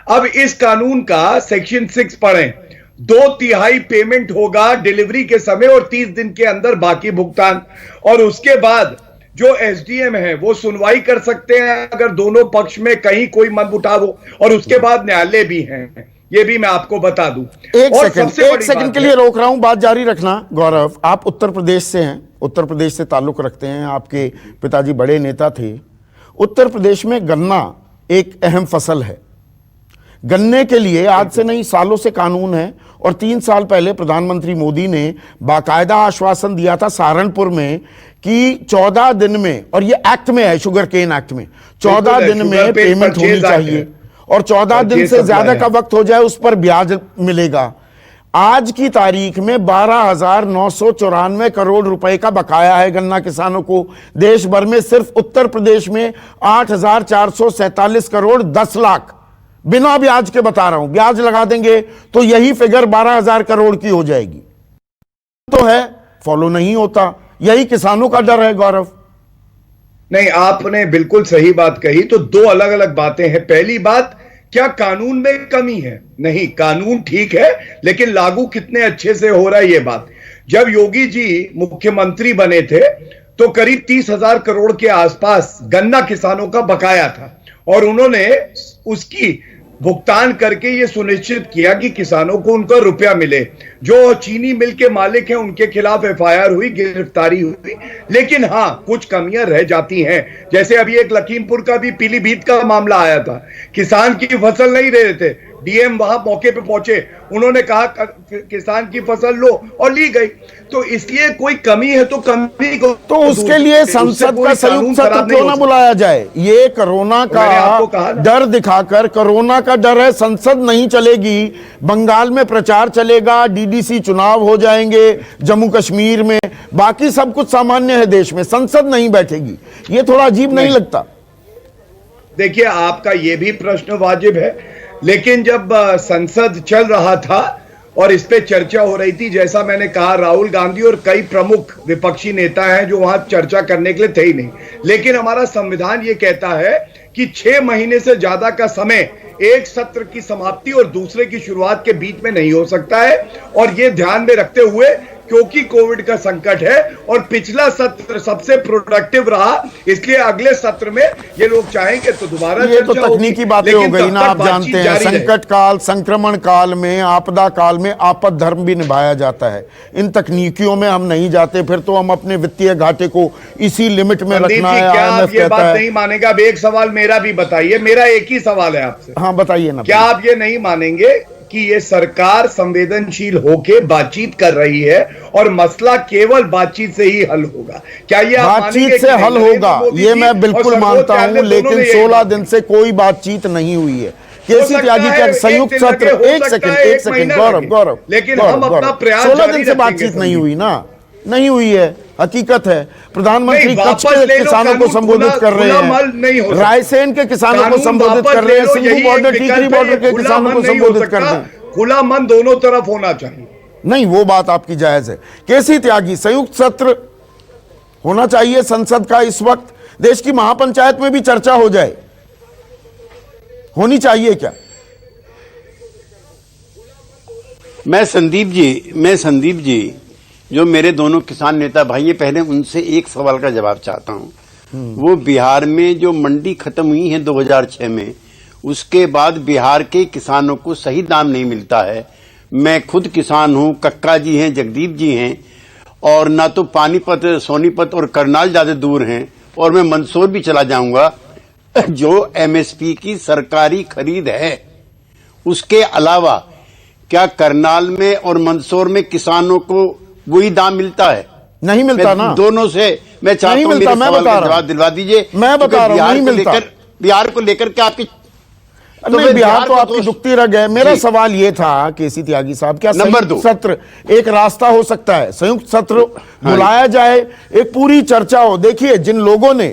अब इस कानून का सेक्शन 6 पढ़ें, 2/3 पेमेंट होगा डिलीवरी के समय और 30 दिन के अंदर बाकी भुगतान। और उसके बाद जो एसडीएम है वो सुनवाई कर सकते हैं अगर दोनों पक्ष में कहीं कोई मनमुटाव हो, और उसके बाद न्यायालय भी हैं, ये भी मैं आपको बता दूं। एक सेकंड के लिए रोक रहा हूं, बात जारी रखना। गौरव, आप उत्तर प्रदेश से हैं, उत्तर प्रदेश से ताल्लुक रखते हैं, आपके पिताजी बड़े नेता थे। उत्तर प्रदेश में गन्ना एक अहम फसल है। गन्ने के लिए आज से नहीं सालों से कानून है, और 3 साल पहले प्रधानमंत्री मोदी ने बाकायदा आश्वासन दिया था सहारनपुर में कि 14 दिन में, और ये एक्ट में है, शुगर केन एक्ट में, 14 दिन में पेमेंट होनी चाहिए, और 14 दिन से ज्यादा का वक्त हो जाए उस पर ब्याज मिलेगा। आज की तारीख में 12,994 करोड़ रुपए का बकाया है गन्ना किसानों को। देश भर में सिर्फ उत्तर प्रदेश में 8,447 करोड़ 10 लाख, बिना ब्याज के बता रहा हूं, ब्याज लगा देंगे तो यही फिगर 12,000 करोड़ की हो जाएगी। तो है, फॉलो नहीं होता, यही किसानों का डर है। गौरव, नहीं, आपने बिल्कुल सही बात कही। तो 2 अलग अलग बातें हैं। पहली बात, क्या कानून में कमी है? नहीं, कानून ठीक है, लेकिन लागू कितने अच्छे से हो रहा है ये बात। जब योगी जी मुख्यमंत्री बने थे तो करीब 30,000 करोड़ के आसपास गन्ना किसानों का बकाया था, और उन्होंने उसकी भुगतान करके ये सुनिश्चित किया कि किसानों को उनका रुपया मिले। जो चीनी मिल के मालिक हैं उनके खिलाफ एफआईआर हुई, गिरफ्तारी हुई, लेकिन हां कुछ कमियां रह जाती हैं। जैसे अभी एक लखीमपुर का भी पीलीभीत का मामला आया था, किसान की फसल नहीं रहे थे, डीएम वहां मौके पे पहुंचे, उन्होंने कहा किसान की फसल लो, और ली गई। तो इसलिए कोई कमी है तो कमी को, तो उसके लिए संसद का संयुक्त सत्र क्यों ना बुलाया जाए? ये कोरोना का डर दिखाकर, कोरोना का डर है, संसद नहीं चलेगी, बंगाल में प्रचार चलेगा, डीडीसी चुनाव हो जाएंगे, जम्मू कश्मीर में, बाकी सब कुछ सामान्य है देश में, संसद नहीं बैठेगी। ये थोड़ा अजीब नहीं लगता? देखिए, आपका ये भी प्रश्न वाजिब है, लेकिन जब संसद चल रहा था और इस पे चर्चा हो रही थी, जैसा मैंने कहा, राहुल गांधी और कई प्रमुख विपक्षी नेता हैं जो वहां चर्चा करने के लिए थे ही नहीं। लेकिन हमारा संविधान ये कहता है कि 6 महीने से ज्यादा का समय एक सत्र की समाप्ति और दूसरे की शुरुआत के बीच में नहीं हो सकता है, और ये ध्यान में रखते हुए क्योंकि कोविड का संकट है और पिछला सत्र सबसे प्रोडक्टिव रहा, इसलिए अगले सत्र में ये लोग चाहेंगे तो दोबारा ये तो तकनीकी बातें हो गई ना, आप जानते हैं संकट काल, संक्रमण काल में, आपदा काल में आपद धर्म भी निभाया जाता है। इन तकनीकियों में हम नहीं जाते, फिर तो हम अपने वित्तीय घाटे को इसी लिमिट में रखना है। क्या आप ये बात नहीं मानेगा? अब एक सवाल मेरा भी बताइए, मेरा एक ही सवाल है आपसे। हाँ बताइए ना। क्या आप ये नहीं मानेंगे कि ये सरकार संवेदनशील होके बातचीत कर रही है और मसला केवल बातचीत से ही हल होगा? क्या ये बातचीत से हल होगा? ये मैं बिल्कुल मानता हूं, लेकिन 16 दिन से कोई बातचीत नहीं हुई है। केसी त्यागी का संयुक्त सत्र, एक सेकंड गौरव, लेकिन हम अपना प्रयास 16 दिन से बातचीत नहीं हुई ना, नहीं हुई है, हकीकत है। प्रधानमंत्री कच्छ के किसानों को संबोधित कर रहे हैं, रायसेन के किसानों को संबोधित कर रहे हैं, सिंघू बॉर्डर, टिकरी बॉर्डर के किसानों को संबोधित कर रहे हैं। खुला मन दोनों तरफ होना चाहिए। नहीं, वो बात आपकी जायज है। केसी त्यागी, संयुक्त सत्र होना चाहिए संसद का इस वक्त, देश की महापंचायत में भी चर्चा हो जाए, होनी चाहिए क्या? मैं संदीप जी जो मेरे दोनों किसान नेता भाई हैं, पहले उनसे एक सवाल का जवाब चाहता हूं। वो बिहार में जो मंडी खत्म हुई है 2006 में, उसके बाद बिहार के किसानों को सही दाम नहीं मिलता है। मैं खुद किसान हूं, कक्का जी हैं, जगदीप जी हैं, और ना तो पानीपत, सोनीपत और करनाल ज्यादा दूर हैं, और मैं मंदसौर भी चला जाऊंगा। जो एमएसपी की सरकारी खरीद है, उसके अलावा क्या करनाल में और मंदसौर में किसानों को वही दाम मिलता है? नहीं मिलता ना। दोनों से मैं चाहता हूं मेरे सवाल का जवाब दिलवा दीजिए। मैं बता रहा हूं, नहीं मिलता। बिहार को लेकर के आपकी नहीं, बिहार तो आपकी दुखती रह गए। मेरा सवाल यह था केसी त्यागी साहब, क्या संयुक्त सत्र एक रास्ता हो सकता है? संयुक्त सत्र बुलाया जाए, एक पूरी चर्चा हो। देखिए, जिन लोगों ने,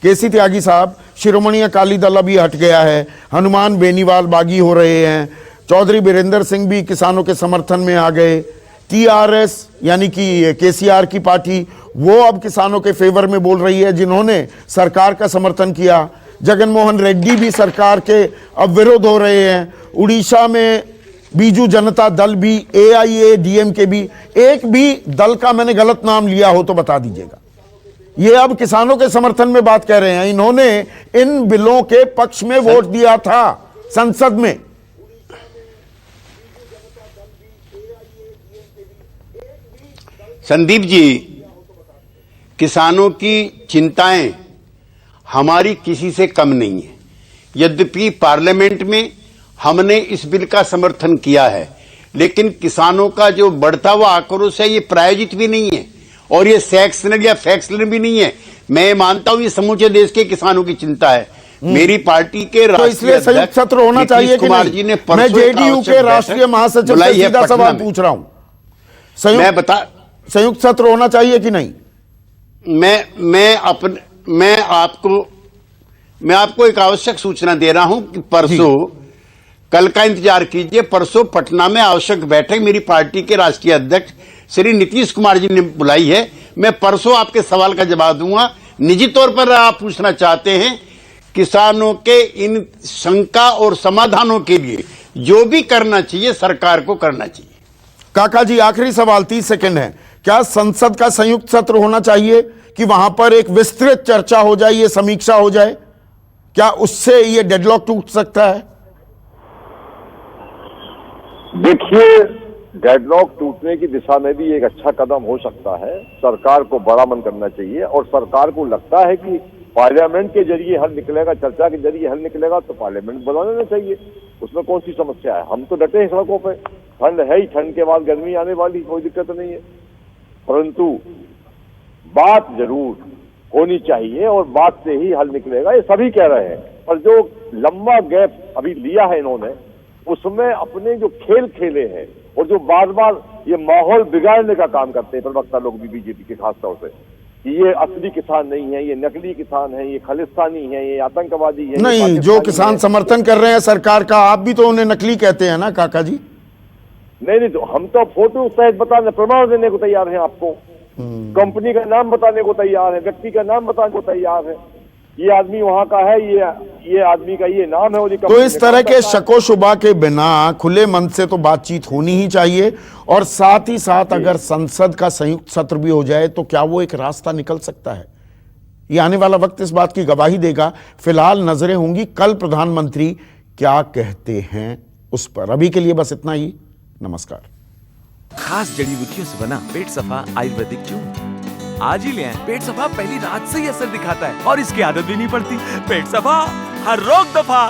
केसी त्यागी साहब, शिरोमणि अकाली दल अभी हट गया है, हनुमान बेनीवाल बागी हो रहे हैं, चौधरी बीरेंद्र सिंह भी किसानों के समर्थन में आ गए, टीआरएस यानी कि केसीआर की पार्टी, वो अब किसानों के फेवर में बोल रही है, जिन्होंने सरकार का समर्थन किया। जगनमोहन रेड्डी भी सरकार के अब विरोध हो रहे हैं। उड़ीसा में बीजू जनता दल भी, AIADMK भी, एक भी दल का मैंने गलत नाम लिया हो तो बता दीजिएगा। ये अब किसानों के समर्थन में बात कह रहे हैं। इन्होंने इन बिलों के पक्ष में वोट दिया था संसद में। संदीप जी, किसानों की चिंताएं हमारी किसी से कम नहीं है। यद्यपि पार्लियामेंट में हमने इस बिल का समर्थन किया है, लेकिन किसानों का जो बढ़ता हुआ आक्रोश है, ये प्रायोजित भी नहीं है और ये सेक्शनल या फैक्शनल भी नहीं है। मैं मानता हूं ये समूचे देश के किसानों की चिंता है। मेरी पार्टी के राष्ट्रीय संयुक्त सत्र होना चाहिए कि नहीं? मैं जेडीयू के राष्ट्रीय महासचिव से सीधा सवाल पूछ रहा हूं। संयुक्त सत्र होना चाहिए कि नहीं? मैं आपको एक आवश्यक सूचना दे रहा हूं कि परसों, कल का इंतजार कीजिए, परसों पटना में आवश्यक बैठक मेरी पार्टी के राष्ट्रीय अध्यक्ष श्री नीतीश कुमार जी ने बुलाई है। मैं परसों आपके सवाल का जवाब दूंगा। निजी तौर पर आप पूछना चाहते हैं, किसानों के इन शंका और समाधानों के लिए जो भी करना चाहिए सरकार को करना चाहिए। काका जी, आखिरी सवाल, 30 सेकंड है। क्या संसद का संयुक्त सत्र होना चाहिए कि वहां पर एक विस्तृत चर्चा हो जाए, ये समीक्षा हो जाए? क्या उससे ये डेडलॉक टूट सकता है? देखिए, डेडलॉक टूटने की दिशा में भी एक अच्छा कदम हो सकता है। सरकार को बड़ा मन करना चाहिए और सरकार को लगता है कि पार्लियामेंट के जरिए हल निकलेगा, चर्चा के जरिए हल निकलेगा, तो पार्लियामेंट बुला लेना चाहिए। उसमें कौन सी समस्या है? हम तो डटे हैं सड़कों पे। ठंड है ही, ठंड के बाद गर्मी आने वाली, कोई दिक्कत नहीं है। परंतु बात जरूर होनी चाहिए और बात से ही हल निकलेगा, ये सभी कह रहे हैं। पर जो लंबा गैप अभी लिया है इन्होंने, उसमें अपने जो खेल खेले हैं और जो बार बार ये माहौल बिगाड़ने का काम करते हैं प्रवक्ता लोग भी बीजेपी के खासतौर से, कि ये असली किसान नहीं है, ये नकली किसान है, ये खालिस्तानी है, ये आतंकवादी है। नहीं, जो किसान समर्थन कर रहे हैं सरकार का, आप भी तो उन्हें नकली कहते हैं ना काका जी? नहीं, तो हम तो फोटो सहित बताने, प्रमाण देने को तैयार हैं आपको। कंपनी का नाम बताने को तैयार है, व्यक्ति का नाम बताने को तैयार है। ये आदमी वहां का है, ये आदमी का ये नाम है। वो तो इस तरह के शको शुबा के बिना खुले मन से तो बातचीत होनी ही चाहिए, और साथ ही साथ अगर संसद का संयुक्त सत्र भी हो जाए तो क्या वो एक रास्ता निकल सकता है? ये आने वाला वक्त इस बात की गवाही देगा। फिलहाल नजरें होंगी कल प्रधानमंत्री क्या कहते हैं उस पर। अभी के लिए बस इतना ही। नमस्कार। खास जड़ी बूटियों से बना पेट सफा आयुर्वेदिक चूर्ण आज ही ले आएं। पेट सफा पहली रात से ही असर दिखाता है और इसकी आदत भी नहीं पड़ती। पेट सफा हर रोग दफा।